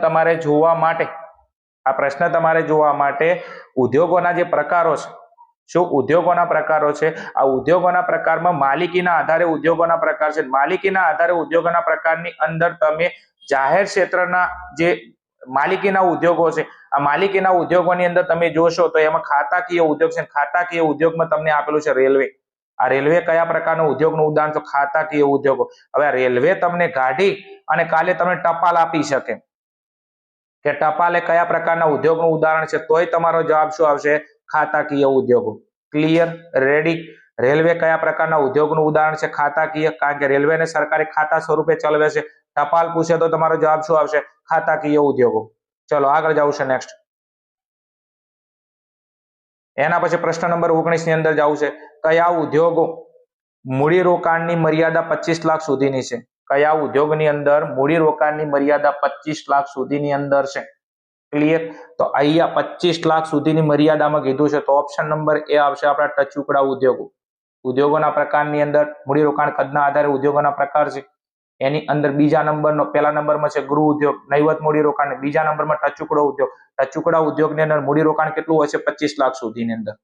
તમારે જોવા માટે ઉદ્યોગોના જે પ્રકારો છે, શું ઉદ્યોગોના પ્રકારો છે? આ ઉદ્યોગોના પ્રકારમાં માલિકીના આધારે ઉદ્યોગોના પ્રકાર છે. માલિકીના આધારે ઉદ્યોગોના પ્રકારની અંદર તમે જાહેર ક્ષેત્રના જે માલિકીના ઉદ્યોગો છે, આ માલિકીના ઉદ્યોગોની અંદર તમે જોશો તો એમાં ખાતાકીય ઉદ્યોગ છે. ખાતાકીય ઉદ્યોગમાં તમને આપેલું છે રેલવે. આ રેલવે કયા પ્રકારનો ઉદ્યોગનું ઉદાહરણ છે? ખાતાકીય ઉદ્યોગો. હવે આ રેલવે તમને કાઢી અને કાલે તમને ટપાલ આપી શકે કે ટપાલ એ કયા પ્રકારના ઉદ્યોગનું ઉદાહરણ છે, તોય તમારો જવાબ શું આવશે? ખાતાકીય ઉદ્યોગો. ક્લિયર? રેડી? રેલવે કયા પ્રકારના ઉદ્યોગનું ઉદાહરણ છે? ખાતાકીય. કારણ કે રેલવેને સરકારે ખાતા સ્વરૂપે ચલાવે છે. ટપાલ પૂછે તો તમારો જવાબ શું આવશે? ખાતાકીય ઉદ્યોગો. ચલો આગળ જવું છે નેક્સ્ટ. એના પછી પ્રશ્ન નંબર 19 ની અંદર જવું છે, કયા ઉદ્યોગો મૂડીરોકાણની મર્યાદા 25 લાખ સુધીની છે? કયા ઉદ્યોગની અંદર મૂડીરોકાણની મર્યાદા 25 લાખ સુધીની અંદર છે? ક્લિયર? તો અહીંયા 25 લાખ સુધીની મર્યાદામાં કીધું છે તો ઓપ્શન નંબર એ આવશે આપણા ટચુકડા ઉદ્યોગો. ઉદ્યોગોના પ્રકારની અંદર મૂડીરોકાણ કદના આધારે ઉદ્યોગોના પ્રકાર છે. એની અંદર બીજા નંબરનો, પહેલા નંબરમાં છે ગૃહ ઉદ્યોગ, નહીવત મૂડીરોકાણ. બીજા નંબરમાં ટચુકડો ઉદ્યોગ. ટચુકડા ઉદ્યોગની અંદર મૂડીરોકાણ કેટલું હોય છે? 25 લાખ સુધીની અંદર.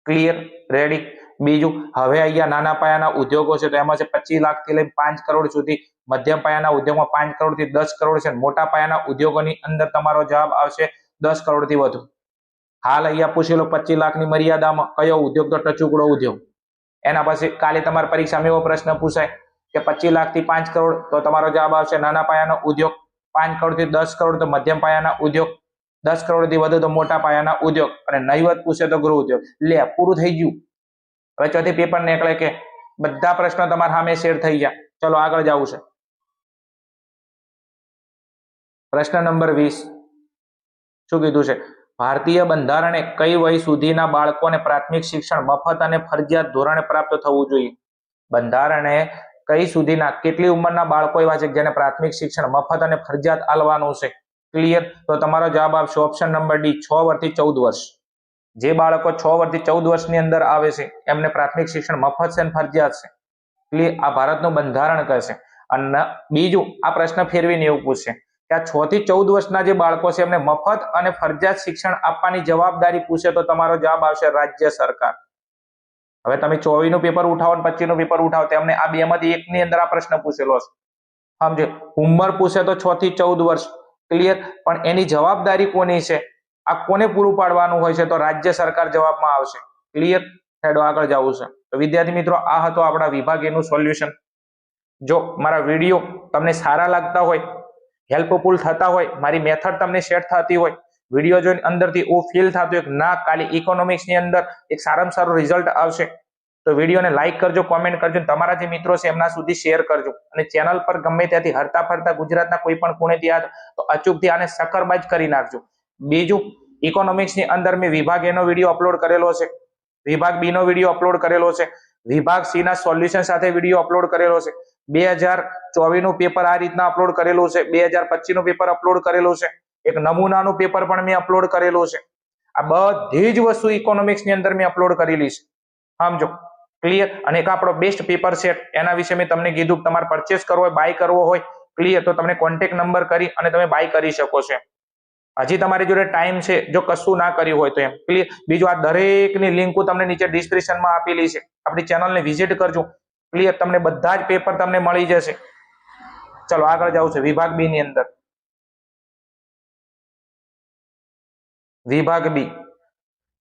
ક્લિયર? રેડી? બીજું, હવે અહીંયા નાના પાયાના ઉદ્યોગો છે તો એમાં છે 25 લાખથી લઈને 5 કરોડ સુધી. મધ્યમ પાયાના ઉદ્યોગમાં 5 કરોડથી 10 કરોડ છે. મોટા પાયાના ઉદ્યોગોની અંદર તમારો જવાબ આવશે 10 કરોડથી વધુ. હાલ અહીંયા પૂછેલો 25 લાખની મર્યાદામાં કયો ઉદ્યોગ? તો ટચુકડો ઉદ્યોગ. એના પછી કાલે તમારી પરીક્ષામાં એવો પ્રશ્ન પૂછાય કે 25 લાખથી 5 કરોડ તો તમારો જવાબ આવશે નાના પાયાનો ઉદ્યોગ. 5 કરોડથી 10 કરોડ તો મધ્યમ પાયાના ઉદ્યોગ. 10 કરોડથી વધુ તો મોટા પાયાના ઉદ્યોગ. અને નહીવત પૂછે તો ગૃહ ઉદ્યોગ. લે પૂરું થઈ ગયું. હવે ચોથી પેપર નીકળે કે બધા પ્રશ્નો તમારા સામે શેર થઈ ગયા. ચલો આગળ જવું છે. પ્રશ્ન નંબર 20 શું કીધું છે? ભારતીય બંધારણે કઈ વય સુધીના બાળકોને પ્રાથમિક શિક્ષણ મફત અને ફરજિયાત ધોરણે પ્રાપ્ત થવું જોઈએ? બંધારણે કઈ સુધીના, કેટલી ઉંમરના બાળકો એવા છે જેને પ્રાથમિક શિક્ષણ મફત અને ફરજિયાત આલવાનું છે? ક્લિયર? તો તમારો જવાબ આવશે ઓપ્શન નંબર ડી, 6 વર્ષથી 14 વર્ષ. જે બાળકો 6 વર્ષથી 14 વર્ષની અંદર આવે છે એમને પ્રાથમિક શિક્ષણ મફત છે અને ફરજિયાત છે. ક્લિયર? આ ભારતનું બંધારણ કહે છે. અને બીજું આ પ્રશ્ન ફેરવીને એવું પૂછશે કે આ 6 થી 14 વર્ષના જે બાળકો છે એમને મફત અને ફરજિયાત શિક્ષણ આપવાની જવાબદારી પૂછે તો તમારો જવાબ આવશે રાજ્ય સરકાર. હવે તમે 24 નું પેપર ઉઠાવો અને 25 નું પેપર ઉઠાવો, તેમને આ બેમાંથી એકની અંદર આ પ્રશ્ન પૂછેલો છે. સમજે? ઉંમર પૂછે તો 6 થી 14 વર્ષ. ક્લિયર? પણ એની જવાબદારી કોની છે? આ કોને પૂરું પાડવાનું હોય છે? તો રાજ્ય સરકાર જવાબમાં આવશે. ક્લિયર? હેડો આગળ જવું છે. તો વિદ્યાર્થી મિત્રો, આ હતો આપણા વિભાગ એનું સોલ્યુશન. જો મારા વિડીયો તમને સારા લાગતા હોય, હેલ્પફુલ થતા હોય, મારી મેથડ તમને સેટ થતી હોય, વિડીયો જોઈને અંદરથી એવું ફીલ થતું હોય કે ના કાલે ઇકોનોમિક્સ ની અંદર એક સારામાં સારું રિઝલ્ટ આવશે, તો વિડીયોને લાઈક કરજો, કોમેન્ટ કરજો, તમારા જે મિત્રો છે એમના સુધી શેર કરજો અને ચેનલ પર ગમે ત્યાંથી હરતા ફરતા ગુજરાતના કોઈ પણ ખૂણેથી આવો તો અચૂકથી આને સકરબાજ કરી નાખજો. બીજું, ઇકોનોમિક્સની અંદર મેં વિભાગ A નો વિડીયો અપલોડ કરેલો છે, વિભાગ B નો વિડીયો અપલોડ કરેલો છે, વિભાગ C ના સોલ્યુશન સાથે વિડીયો અપલોડ કરેલો છે. 2024 નું પેપર આ રીતના અપલોડ કરેલું છે, 2025 નું પેપર અપલોડ કરેલું છે, એક નમૂનાનું પેપર પણ મેં અપલોડ કરેલું છે. આ બધી જ વસ્તુ ઇકોનોમિક્સની અંદર મેં અપલોડ કરેલી છે, સમજો. ક્લિયર. અને એક આપણો બેસ્ટ પેપર સેટ, એના વિશે મેં તમને કીધું તમારે પરચેસ કરવો હોય, બાય કરવો હોય, ક્લિયર, તો તમને કોન્ટેક્ટ નંબર કરી અને તમે બાય કરી શકો છો. હજી તમારી જોડે ટાઈમ છે, જો કશું ના કર્યું હોય તો એમ. ક્લિયર. બીજું, આ દરેકની લિંક હું તમને નીચે ડિસ્ક્રિપ્શનમાં આપેલી છે, આપણી ચેનલને વિઝિટ કરજો. ક્લિયર. તમને બધા જ પેપર તમને મળી જશે. ચલો આગળ જાવ છે વિભાગ B ની અંદર. વિભાગ B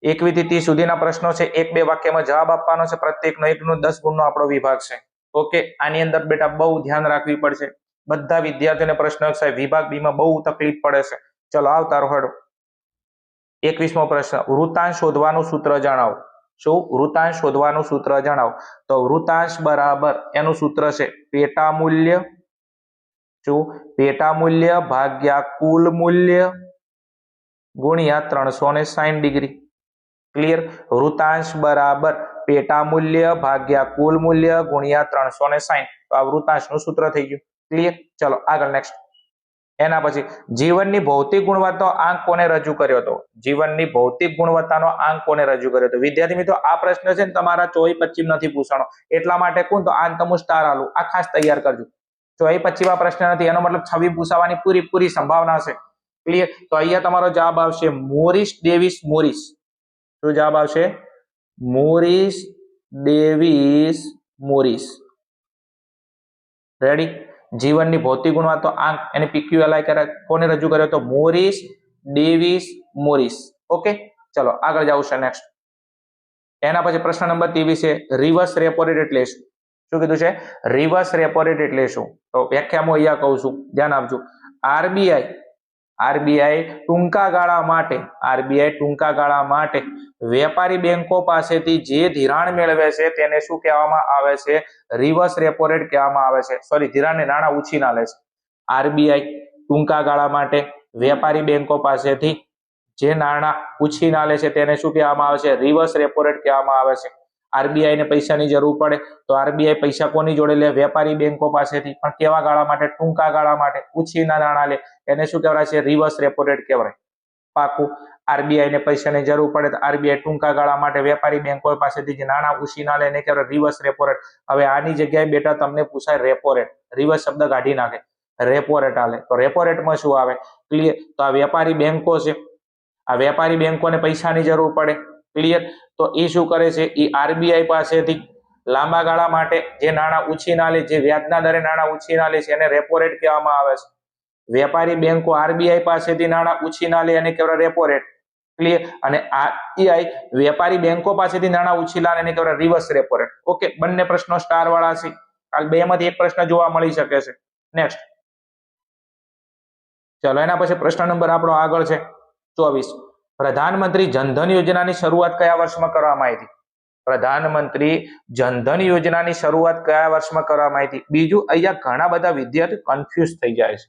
21 થી 30 સુધીના પ્રશ્નો છે, 1-2 વાક્યમાં જવાબ આપવાનો છે. પ્રત્યેકનો 1 નું 10 ગુણનો આપણો વિભાગ છે. ઓકે. આની અંદર બેટા બહુ ધ્યાન રાખવી પડશે. બધા વિદ્યાર્થીઓને પ્રશ્ન સાહેબ વિભાગ B માં બહુ તકલીફ પડે છે. ચલો આવતા રહો. 21મો પ્રશ્ન, વૃતાંશ શોધવાનું સૂત્ર જણાવો. શું? વૃતાંશ શોધવાનું સૂત્ર જણાવો. તો વૃતાંશ બરાબર એનું સૂત્ર છે પેટા મૂલ્ય, શું? પેટા મૂલ્ય ભાગ્યા કુલ મૂલ્ય ગુણ્યા 360 ડિગ્રી. ક્લિયર. વૃતાંશ બરાબર પેટા મૂલ્ય ભાગ્યા કુલ મૂલ્ય ગુણ્યા 360. તો આ વૃતાંશનું સૂત્ર થઈ ગયું. ક્લિયર. ચલો આગળ નેક્સ્ટ. એના પછી જીવનની ભૌતિક ગુણવત્તાનો આંક કોને રજૂ કર્યો હતો? જીવનની ભૌતિક ગુણવત્તાનો આંક કોને રજૂ કર્યો હતો? વિદ્યાર્થી મિત્રો, આ પ્રશ્ન છે ને તમારા 24-25 નથી પૂછવાનો, એટલા માટે કોણ તો આન તમુ સ્ટાર આલું, આ ખાસ તૈયાર કરજો. 24-25 પ્રશ્ન નથી, એનો મતલબ 26 પૂછવાની પૂરી સંભાવના છે. ક્લિયર. તો અહીંયા તમારો જવાબ આવશે મોરિસ ડેવિસ મોરિસ. શું જવાબ આવશે? Morris Davis Morris. રેડી. જીવનની ભૌતિક ગુણવત્તાનો આંક એને PQLI કોને રજૂ કર્યો હતો? Morris Davis Morris. ઓકે. ચલો આગળ જાવ છે નેક્સ્ટ. એના પછી પ્રશ્ન નંબર 23 છે રિવર્સ રેપો રેટ એટલે શું? શું કીધું છે? રિવર્સ રેપો રેટ એટલે શું? તો વ્યાખ્યા હું અહીંયા કહું છું, ધ્યાન આપજો. આરબીઆઈ ટૂંકા ગાળા માટે વેપારી બેંકો પાસેથી જે ધિરાણ મેળવે છે તેને શું કહેવામાં આવે છે? રિવર્સ રેપો રેટ કહેવામાં આવે છે. સોરી, ધિરાણને નાણાં ઉછીના લે છે. આરબીઆઈ ટૂંકા ગાળા માટે વેપારી બેંકો પાસેથી જે નાણાં ઉછીના લે છે તેને શું કહેવામાં આવે છે? રિવર્સ રેપો રેટ કહેવામાં આવે છે. આરબીઆઈ ને પૈસાની જરૂર પડે તો આરબીઆઈ પૈસા કોની જોડે લે? વેપારી બેંકો પાસેથી. પણ કેવા ગાળા માટે? ટૂંકા ગાળા માટે. ઉછીના નાણાં લે, એને શું કહેવાય છે? રિવર્સ રેપો રેટ કહેવાય. પાકું. આરબીઆઈ ને પૈસાની જરૂર પડે તો આરબીઆઈ ટૂંકા ગાળા માટે વેપારી બેંકો પાસેથી જે નાણાં ઉછીના લે એને કહેવાય રિવર્સ રેપો રેટ. હવે આની જગ્યાએ બેટા તમને પૂછાય રેપો રેટ. રિવર્સ શબ્દ કાઢી નાખે, રેપો રેટ આલે. તો રેપો રેટમાં શું આવે? ક્લિયર. તો આ વેપારી બેંકો છે, આ વેપારી બેંકોને પૈસાની જરૂર પડે. ક્લિયર. તો એ શું કરે છે? એ આરબીઆઈ પાસેથી લાંબા ગાળા માટે જે નાણાં ઉછીના લે, જે વ્યાજના દરે નાણાં ઉછીના લે છે એને રેપો રેટ કહેવામાં આવે છે. વેપારી બેંકો આરબીઆઈ પાસેથી નાણાં ઉછીના લે એને કહેવાય રેપો રેટ. ક્લિયર. અને આરબીઆઈ વેપારી બેંકો પાસેથી નાણાં ઉછીના લે એને કહેવાય રિવર્સ રેપો રેટ. ઓકે. બંને પ્રશ્નો સ્ટાર વાળા છે. આ બેમાંથી એક પ્રશ્ન જોવા મળી શકે છે. નેક્સ્ટ. ચલો એના પછી પ્રશ્ન નંબર આપણો આગળ છે 24. પ્રધાનમંત્રી જનધન યોજનાની શરૂઆત કયા વર્ષમાં કરવામાં આવી હતી? પ્રધાનમંત્રી જનધન યોજનાની શરૂઆત કયા વર્ષમાં કરવામાં આવી હતી? બીજું, અહીંયા ઘણા બધા વિદ્યાર્થીઓ કન્ફ્યુઝ થઈ જાય છે,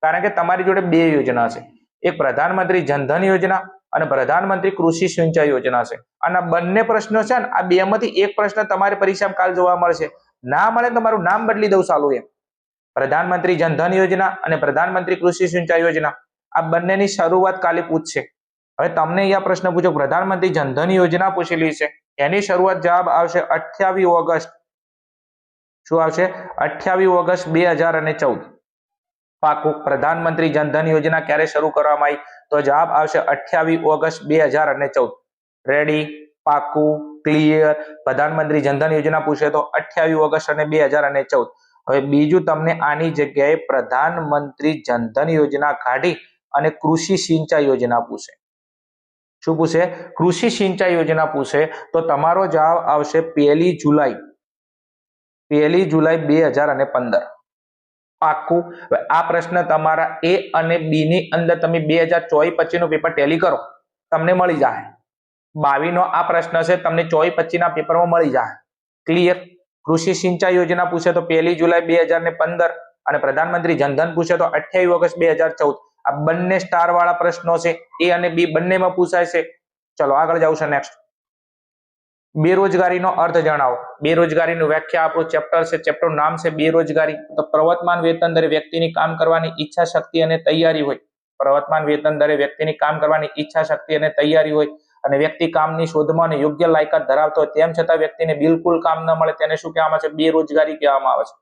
કારણ કે તમારી જોડે બે યોજના છે. એક પ્રધાનમંત્રી જનધન યોજના અને પ્રધાનમંત્રી કૃષિ સિંચાઈ યોજના છે. અને બંને પ્રશ્નો છે ને, આ બેમાંથી એક પ્રશ્ન તમારી પરીક્ષામાં કાલ જોવા મળશે. ના મળે તમારું નામ બદલી દઉં ચાલુ એમ. પ્રધાનમંત્રી જનધન યોજના અને પ્રધાનમંત્રી કૃષિ સિંચાઈ યોજના, આ બંનેની શરૂઆત કાલે પૂછશે. હવે તમને અહીંયા પ્રશ્ન પૂછો, પ્રધાનમંત્રી જનધન યોજના પૂછેલી છે, એની શરૂઆત જવાબ આવશે 28 ઓગસ્ટ. શું આવશે? 28 ઓગસ્ટ 2014. પાકું. પ્રધાનમંત્રી જનધન યોજના ક્યારે શરૂ કરવામાં આવી? તો જવાબ આવશે 28 ઓગસ્ટ 2014. રેડી? પાકું? ક્લિયર? પ્રધાનમંત્રી જનધન યોજના પૂછે તો 28 ઓગસ્ટ અને 2014. હવે બીજું, તમને આની જગ્યાએ પ્રધાનમંત્રી જનધન યોજના કાઢી અને કૃષિ સિંચાઈ યોજના પૂછે. શું પૂછે? કૃષિ સિંચાઈ યોજના પૂછે તો તમારો જવાબ આવશે 1 જુલાઈ 2015. પાકું. આ પ્રશ્ન તમારા A અને B ની અંદર તમે 2024-25 નું પેપર ટેલી કરો, તમને મળી જાય. 22 નો આ પ્રશ્ન છે, તમને 24-25 ના પેપરમાં મળી જાય. ક્લિયર. કૃષિ સિંચાઈ યોજના પૂછે તો 1 જુલાઈ 2015 અને પ્રધાનમંત્રી જનધન પૂછે તો 28 ઓગસ્ટ 2014. આ બંને સ્ટાર વાળા પ્રશ્નો છે. એ અને બી બંનેમાં પૂછાય છે. ચલો આગળ જાવ છે. નેક્સ્ટ, બેરોજગારીનો અર્થ જણાવો. બેરોજગારીની વ્યાખ્યા આપણું ચેપ્ટર છે. ચેપ્ટરનું નામ છે બેરોજગારી. તો પ્રવર્તમાન વેતન દરે વ્યક્તિની કામ કરવાની ઈચ્છા શક્તિ અને તૈયારી હોય. પ્રવર્તમાન વેતન દરે વ્યક્તિની કામ કરવાની ઈચ્છા શક્તિ અને તૈયારી હોય અને વ્યક્તિ કામની શોધમાં અને યોગ્ય લાયકાત ધરાવતો હોય તેમ છતાં વ્યક્તિને બિલકુલ કામ ન મળે તેને શું કહેવામાં આવે છે? બેરોજગારી કહેવામાં આવે છે.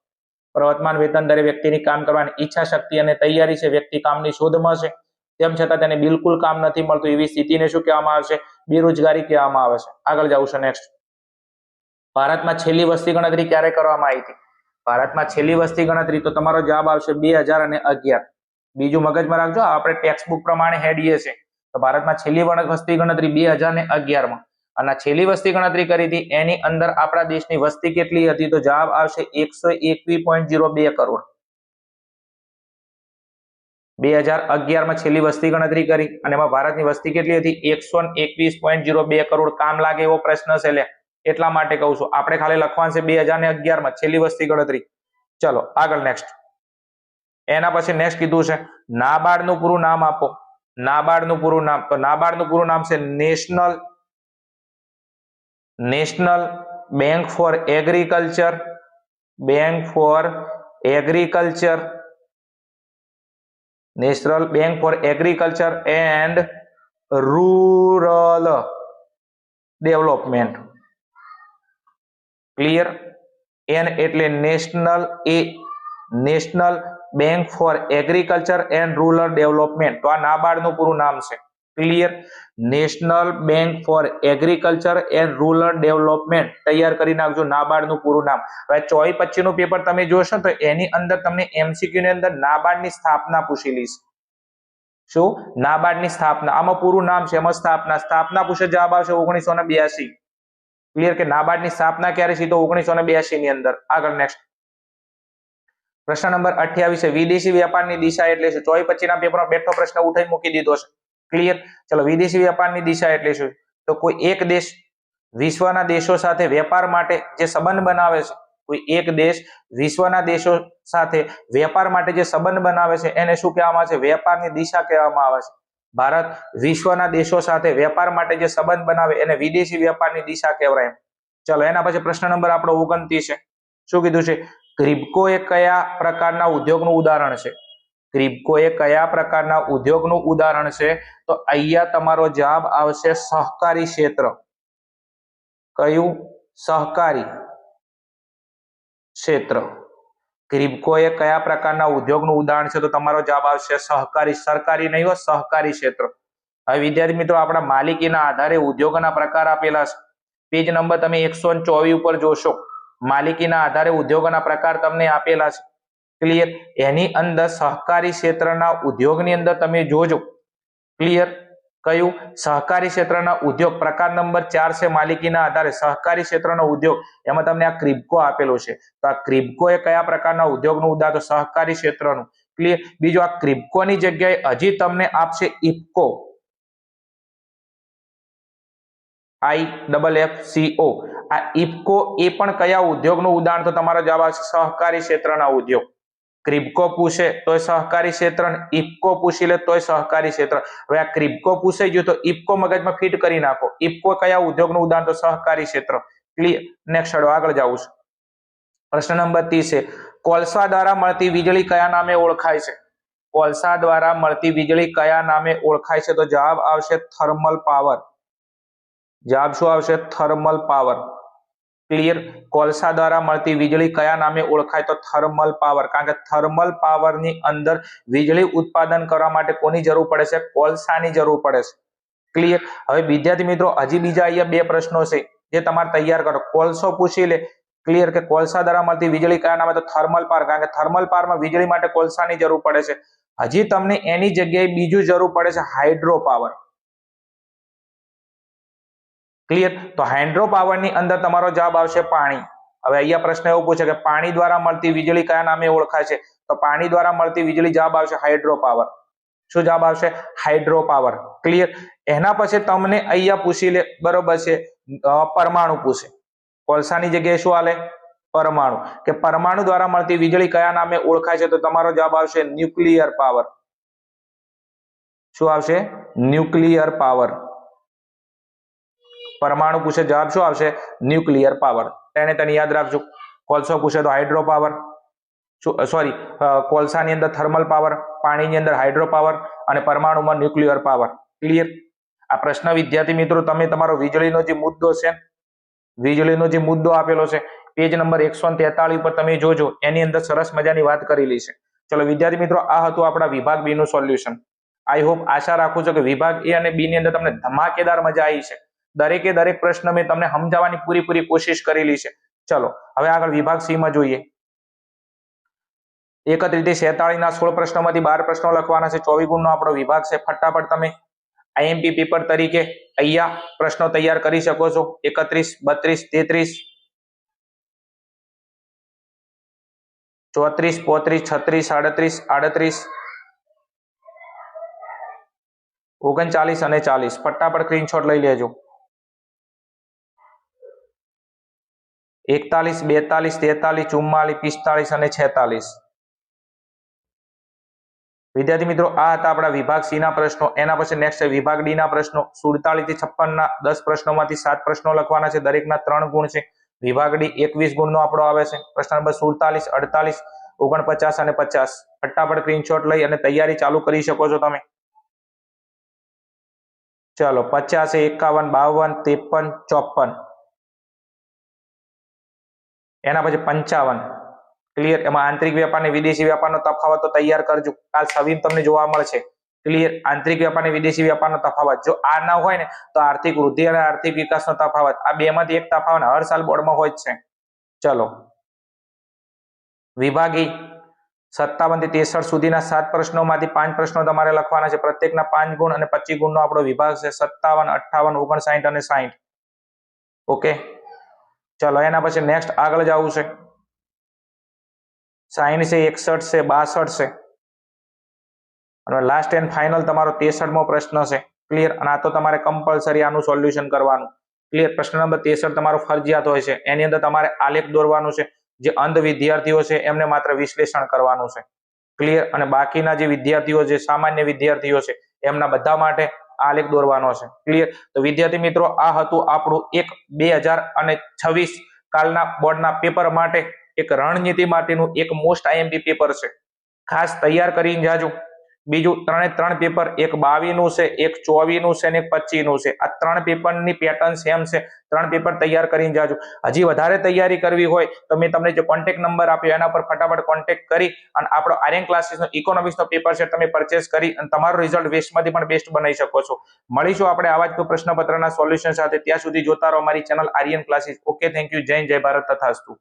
પ્રવર્તમાન વેતન દરે વ્યક્તિની કામ કરવાની ઈચ્છા શક્તિ અને તૈયારી છે, વ્યક્તિ કામની શોધમાં છે તેમ છતાં તેને બિલકુલ કામ નથી મળતું, એવી સ્થિતિને શું કહેવામાં આવે છે? બેરોજગારી કહેવામાં આવે છે. આગળ જાવ છે. નેક્સ્ટ, ભારતમાં છેલ્લી વસ્તી ગણતરી ક્યારે કરવામાં આવી હતી? ભારતમાં છેલ્લી વસ્તી ગણતરી તો તમારો જવાબ આવશે 2011. બીજું મગજમાં રાખજો, આપણે ટેક્સ્ટ બુક પ્રમાણે હેડીએ છીએ. તો ભારતમાં છેલ્લી વસ્તી ગણતરી 2011માં અને છેલ્લી વસ્તી ગણતરી કરી હતી એની અંદર આપણા દેશની વસ્તી કેટલી હતી? તો જવાબ આવશે 121.02 કરોડ. 2011માં છેલ્લી વસ્તી ગણતરી કરી અને એમાં ભારતની વસ્તી કેટલી હતી? 121.02 કરોડ. કામ લાગે એવો પ્રશ્ન છે લે, એટલા માટે કહું છું. આપણે ખાલી લખવાનું છે 2011માં છેલ્લી વસ્તી ગણતરી. ચલો આગળ. નેક્સ્ટ, એના પછી નેક્સ્ટ કીધું છે નાબાર્ડનું પૂરું નામ આપો. નાબાર્ડનું પૂરું નામ, તો નાબાર્ડનું પૂરું નામ છે national bank for agriculture. Bank for agriculture, national bank for agriculture and rural development. Clear. N એટલે national bank for agriculture and rural development. તો આ નાબાર્ડનું પૂરું નામ છે. Clear. National bank for agriculture and rural development તૈયાર કરી નાખજો, નાબાર્ડનું પૂરું નામ. હવે 24-25 નું પેપર તમે જોશો તો એની અંદર તમને એમસીક્યુ ની અંદર નાબાર્ડની સ્થાપના પૂછેલી છે. શું? નાબાર્ડની સ્થાપના. આમાં પૂરું નામ છે, એમાં સ્થાપના પૂછે, જવાબ આવશે 1982. ક્લિયર કે નાબાર્ડની સ્થાપના ક્યારે છે? તો 1982 ની અંદર. આગળ. નેક્સ્ટ, પ્રશ્ન નંબર 28 છે વિદેશી વેપારની દિશા એટલે શું? 24-25 ના પેપરમાં બેઠો પ્રશ્ન ઉઠાઈ મૂકી દીધો છે. ક્લિયર. ચલો, વિદેશી વેપારની દિશા એટલે શું? તો કોઈ એક દેશ વિશ્વના દેશો સાથે વેપાર માટે જે સંબંધ બનાવે છે, કોઈ એક દેશ વિશ્વના દેશો સાથે વેપાર માટે જે સંબંધ બનાવે છે એને શું કહેવામાં આવે છે? વેપારની દિશા કહેવામાં આવે છે. ભારત વિશ્વના દેશો સાથે વેપાર માટે જે સંબંધ બનાવે એને વિદેશી વેપારની દિશા કહેવાય. ચલો, એના પછી પ્રશ્ન નંબર આપણો 29 છે. શું કીધું છે? ક્રિપ્કો એ કયા પ્રકારના ઉદ્યોગનું ઉદાહરણ છે? ક્રિપ્કો એ કયા પ્રકારના ઉદ્યોગનું ઉદાહરણ છે? તો અહીંયા તમારો જવાબ આવશે સહકારી ક્ષેત્ર. કયું? સહકારી ક્ષેત્ર. ક્રિપ્કો એ કયા પ્રકારના ઉદ્યોગનું ઉદાહરણ છે? તો તમારો જવાબ આવશે સહકારી. સરકારી નહીં હો, સહકારી ક્ષેત્ર. હવે વિદ્યાર્થી મિત્રો, આપણા માલિકીના આધારે ઉદ્યોગોના પ્રકાર આપેલા છે. પેજ નંબર તમે 124 ઉપર જોશો. માલિકીના આધારે ઉદ્યોગોના પ્રકાર તમને આપેલા છે. ક્લિયર. એની અંદર સહકારી ક્ષેત્રના ઉદ્યોગની અંદર તમે જોજો. ક્લિયર. કયું? સહકારી ક્ષેત્રના ઉદ્યોગ. પ્રકાર નંબર 4 છે માલિકીના આધારે સહકારી ક્ષેત્રનો ઉદ્યોગ. એમાં તમને આ ક્રિપ્કો આપેલું છે. તો આ ક્રિપ્કો એ કયા પ્રકારના ઉદ્યોગનું ઉદાહરણ? તો સહકારી ક્ષેત્રનું. ક્લિયર. બીજું, આ ક્રિપ્કોની જગ્યાએ હજી તમને આપશે ઇફકો. IFFCO. આ ઇફકો એ પણ કયા ઉદ્યોગનું ઉદાહરણ? તો તમારો જવાબ આવશે સહકારી ક્ષેત્રના ઉદ્યોગ. ક્રિપ્કો પૂછે તો સહકારી ક્ષેત્ર, ઇફકો પૂછી લે તો સહકારી ક્ષેત્ર. હવે આ ક્રિપ્કો પૂછાઈ ગયું તો ઇફકો મગજમાં ફિટ કરી નાખો. ઇફકો કયા ઉદ્યોગનું ઉદાહરણ? તો સહકારી ક્ષેત્ર. ક્લિયર. નેક્સ્ટ આગળ જાવું છે. પ્રશ્ન નંબર 30 છે કોલસા દ્વારા મળતી વીજળી કયા નામે ઓળખાય છે? કોલસા દ્વારા મળતી વીજળી કયા નામે ઓળખાય છે? તો જવાબ આવશે થર્મલ પાવર. જવાબ શું આવશે? Thermal power. ક્લિયર. કોલસા દ્વારા મળતી વીજળી કયા નામે ઓળખાય? તો થર્મલ પાવર. કારણ કે થર્મલ પાવરની અંદર વીજળી ઉત્પાદન કરવા માટે કોની જરૂર પડે છે? કોલસાની જરૂર પડે છે. ક્લિયર. હવે વિદ્યાર્થી મિત્રો, હજી બીજા અહીંયા બે પ્રશ્નો છે જે તમારે તૈયાર કરો. કોલસો પૂછી લે. ક્લિયર કે કોલસા દ્વારા મળતી વીજળી કયા નામે? તો થર્મલ પાવર. કારણ કે થર્મલ પાવરમાં વીજળી માટે કોલસાની જરૂર પડે છે. હજી તમને એની જગ્યાએ બીજું જરૂર પડે છે હાઇડ્રો પાવર. ક્લિયર. તો હાઇડ્રો પાવરની અંદર તમારો જવાબ આવશે પાણી. હવે અહીંયા પ્રશ્ન એવો પૂછે કે પાણી દ્વારા મળતી વીજળી કયા નામે ઓળખાય છે? તો પાણી દ્વારા મળતી વીજળી જવાબ આવશે હાઇડ્રો પાવર. શું જવાબ આવશે? Hydro power. ક્લિયર. એના પછી તમને અહીંયા પૂછી લે, બરોબર છે, પરમાણુ પૂછે. કોલસાની જગ્યાએ શું આલે? પરમાણુ. કે પરમાણુ દ્વારા મળતી વીજળી કયા નામે ઓળખાય છે? તો તમારો જવાબ આવશે ન્યુક્લિયર પાવર. શું આવશે? Nuclear power. પરમાણુ પૂછે, જવાબ શું આવશે? Nuclear power. તેને યાદ રાખજો. કોલસો પૂછે તો હાઇડ્રો પાવર, સોરી, કોલસાની અંદર થર્મલ પાવર, પાણીની અંદર હાઇડ્રો પાવર અને પરમાણુમાં ન્યુક્લિયર પાવર. ક્લિયર. આ પ્રશ્ન વિદ્યાર્થી મિત્રો તમે તમારો વીજળીનો જે મુદ્દો છે, વીજળીનો જે મુદ્દો આપેલો છે પેજ નંબર 143 ઉપર તમે જોજો, એની અંદર સરસ મજાની વાત કરેલી છે. ચલો વિદ્યાર્થી મિત્રો, આ હતું આપણા વિભાગ બી નું સોલ્યુશન. આઈ હોપ, આશા રાખું છું કે વિભાગ એ અને બી ની અંદર તમને ધમાકેદાર મજા આવી છે. દરેકે દરેક પ્રશ્ન મેં તમને સમજાવવાની પૂરી કોશિશ કરેલી છે. ચલો હવે આગળ વિભાગ સી માં જોઈએ. એકત્રિત 46 ના 16 પ્રશ્નોમાંથી 12 પ્રશ્નો લખવાના છે. 24 ગુણનો આપણો વિભાગ છે. ફટાફટ તમે આઈએમપી પેપર તરીકે અહીંયા પ્રશ્નો તૈયાર કરી શકો છો. 31, 32, 33, 34, 35, 36, 38, 39 અને 40. ફટાફટ સ્ક્રીનશોટ લઈ લેજો. 41, 42, 43, 44, 45 અને 46. વિદ્યાર્થી મિત્રો, આ હતા આપણા વિભાગ સી ના પ્રશ્નો. એના પછી નેક્સ્ટ વિભાગ ડી ના પ્રશ્નો. 47 થી 56 ના 10 પ્રશ્નોમાંથી 7 પ્રશ્નો લખવાના છે. દરેકના 3 ગુણ છે. વિભાગ ડી 21 ગુણનો આપણો આવે છે. પ્રશ્ન નંબર 47, 48, 49 અને 50. ફટાફટ સ્ક્રીનશોટ લઈ અને તૈયારી ચાલુ કરી શકો છો તમે. ચલો 50, 51, 52, 53, 54. એના પછી 55. ક્લિયર. એમાં આંતરિક વેપાર અને વિદેશી વેપારનો તફાવત તો તૈયાર કરજો. કાલ સવીમ તમને જોવા મળશે. ક્લિયર. આંતરિક વેપાર અને વિદેશી વેપારનો તફાવત જો આ ના હોય ને તો આર્થિક વૃદ્ધિ અને આર્થિક વિકાસનો તફાવત, આ બેમાંથી એક તફાવત હર સાલ બોર્ડમાં હોય જ છે. ચલો વિભાગી 57 થી 63 સુધીના 7 પ્રશ્નોમાંથી 5 પ્રશ્નો તમારે લખવાના છે. પ્રત્યેકના 5 ગુણ અને 25 ગુણનો આપણો વિભાગ છે. 57, 58, 59 અને 60. ઓકે. ચલો એના પછી નેક્સ્ટ આગળ જવું છે. 60 છે, 61 છે, 62 છે અને લાસ્ટ એન્ડ ફાઇનલ તમારો 63મો પ્રશ્ન છે. ક્લિયર. અને આ તો તમારે કમ્પલસરી આનું સોલ્યુશન કરવાનું. ક્લિયર. પ્રશ્ન નંબર 63 તમારો ફરજિયાત હોય છે. એની અંદર તમારે આલેખ દોરવાનું છે. જે અંધ વિદ્યાર્થીઓ છે એમને માત્ર વિશ્લેષણ કરવાનું છે. ક્લિયર. અને બાકીના જે વિદ્યાર્થીઓ છે, સામાન્ય વિદ્યાર્થીઓ છે, એમના બધા માટે આલેખ દોરવાનો છે. ક્લિયર. તો વિદ્યાર્થી મિત્રો, આ હતું આપણું 2026 કાલના બોર્ડના પેપર માટે એક રણનીતિ માટેનું એક મોસ્ટ આઈએમપી પેપર છે. ખાસ તૈયાર કરીને જાજો. બીજું 3 પેપર, એક 22 નું છે, એક 24 નું છે અને એક 25 નું છે. આ 3 પેપરની પેટર્ન સેમ છે. 3 પેપર તૈયાર કરીને જાજો. હજી વધારે તૈયારી કરવી હોય તો મેં તમને જે કોન્ટેક્ટ નંબર આપ્યો એના પર ફટાફટ કોન્ટેક્ટ કરી અને આપણો આર્યન ક્લાસીસનો ઇકોનોમિક્સનો પેપર છે તમે પરચેસ કરી અને તમારું રિઝલ્ટ વેસ્ટમાંથી પણ બેસ્ટ બનાવી શકો છો. મળીશું આપણે આવા જ કોઈ પ્રશ્નપત્રના સોલ્યુશન સાથે. ત્યાં સુધી જોતા રહો મારી channel Aryan classes. Okay, thank you. જય ભારત તથાસ્તુ.